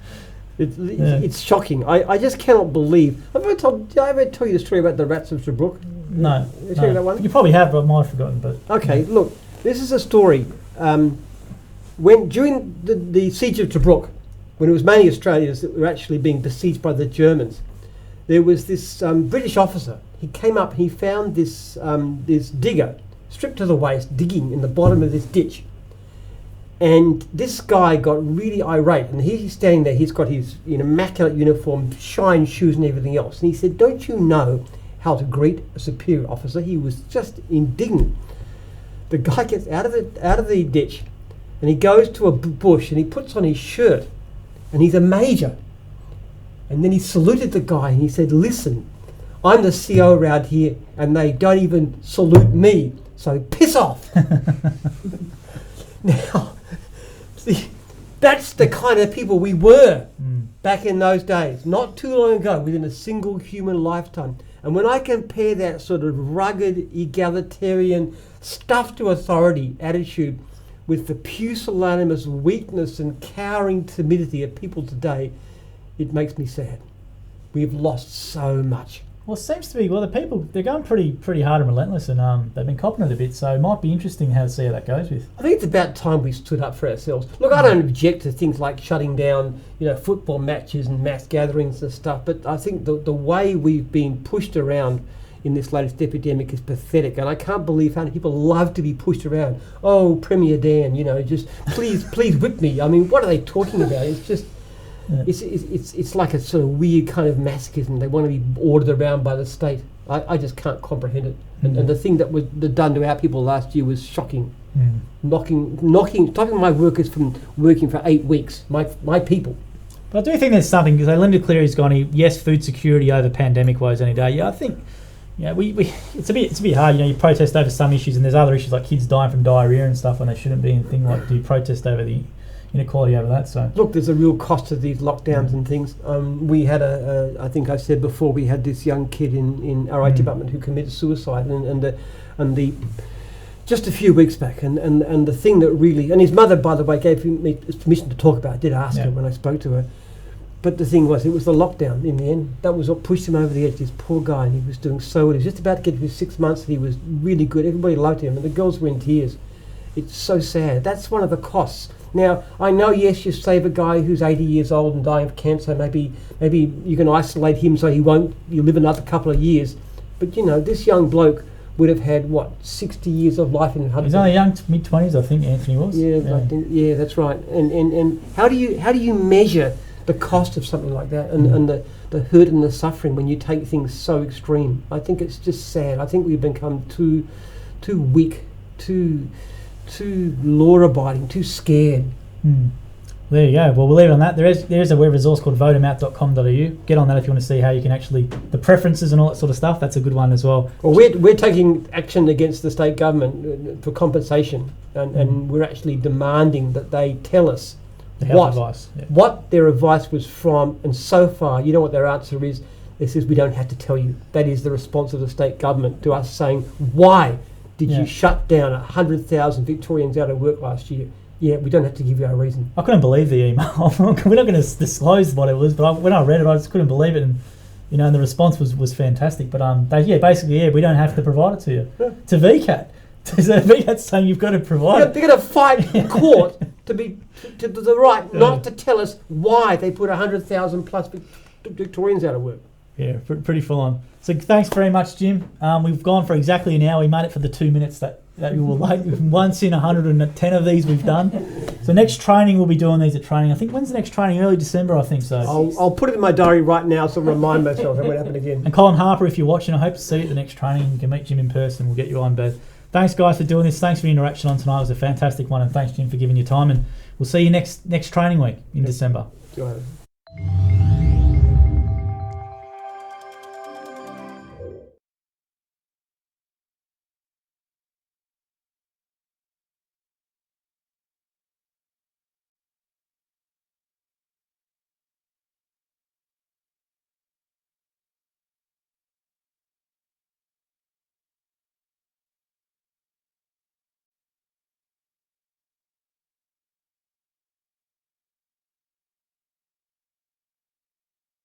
It's shocking. I just cannot believe. Did I ever tell you the story about the rats of Tobruk? No. Did I tell you that one? You probably have, but I might have forgotten. But okay, look, this is a story. When during the siege of Tobruk, when it was mainly Australians that were actually being besieged by the Germans, there was this British officer. He came up. He found this digger stripped to the waist, digging in the bottom of this ditch. And this guy got really irate, and he's standing there. He's got his immaculate uniform, shine shoes, and everything else. And he said, "Don't you know how to greet a superior officer?" He was just indignant. The guy gets out of the ditch, and he goes to a bush, and he puts on his shirt, and he's a major. And then he saluted the guy, and he said, "Listen, I'm the CO around here, and they don't even salute me. So piss off." Now, see, that's the kind of people we were back in those days, not too long ago, within a single human lifetime. And when I compare that sort of rugged, egalitarian, stuff to authority attitude with the pusillanimous weakness and cowering timidity of people today, it makes me sad. We've lost so much. Well, it seems to be, the people, they're going pretty hard and relentless, and they've been copping it a bit, so it might be interesting to see how that goes with. I think it's about time we stood up for ourselves. Look, I don't object to things like shutting down, football matches and mass gatherings and stuff, but I think the way we've been pushed around in this latest epidemic is pathetic, and I can't believe how many people love to be pushed around. Oh, Premier Dan, just please whip me. I mean, what are they talking about? It's just... Yeah. It's like a sort of weird kind of masochism. They want to be ordered around by the state. I just can't comprehend it. And the thing that was done to our people last year was shocking. Stopping my workers from working for 8 weeks. My people. But I do think there's something, because Linda Cleary's gone, yes, food security over pandemic woes any day. Yeah, I think it's a bit hard. You protest over some issues, and there's other issues like kids dying from diarrhea and stuff when they shouldn't be, and thing like, do you protest over the inequality over that? So look, there's a real cost to these lockdowns and things. We had I think I said before, we had this young kid in our IT department who committed suicide, and the just a few weeks back, and the thing that really, and his mother, by the way, gave me permission to talk about it. I did ask her when I spoke to her, but the thing was, it was the lockdown in the end that was what pushed him over the edge. This poor guy, and he was doing so well. He was just about to get to his 6 months, and he was really good. Everybody loved him, and the girls were in tears. It's so sad. That's one of the costs. Now, I know, yes, you save a guy who's 80 years old and dying of cancer. Maybe you can isolate him so you live another couple of years. But, this young bloke would have had, 60 years of life in Huddersfield. He's only young, mid-20s, I think, Anthony was. Yeah, that's right. And how do you measure the cost of something like that and the hurt and the suffering when you take things so extreme? I think it's just sad. I think we've become too weak, too law-abiding, too scared. There you go. Well, we'll leave it on that. There is a web resource called voteemout.com.au. Get on that if you want to see how you can actually, the preferences and all that sort of stuff. That's a good one as well. Well, we're taking action against the state government for compensation, and we're actually demanding that they tell us what their advice was from. And so far, you know what their answer is? It says we don't have to tell you. That is the response of the state government to us saying, why did you shut down 100,000 Victorians out of work last year? Yeah, we don't have to give you our reason. I couldn't believe the email. We're not going to disclose what it was, but when I read it, I just couldn't believe it, and the response was fantastic. But basically, we don't have to provide it to you. Yeah. To VCAT, so VCAT's saying you've got to provide it. They're going to fight in court to the right not to tell us why they put 100,000 plus Victorians out of work. Yeah, pretty full on. So thanks very much, Jim. We've gone for exactly an hour. We made it for the 2 minutes that we were late. Once in 110 of these we've done. So next training, we'll be doing these at training. I think, when's the next training? Early December, I think so. I'll put it in my diary right now so I remind myself it won't happen again. And Colin Harper, if you're watching, I hope to see you at the next training. You can meet Jim in person. We'll get you on bed. Thanks, guys, for doing this. Thanks for the interaction on tonight. It was a fantastic one. And thanks, Jim, for giving your time. And we'll see you next training week in December. Go ahead.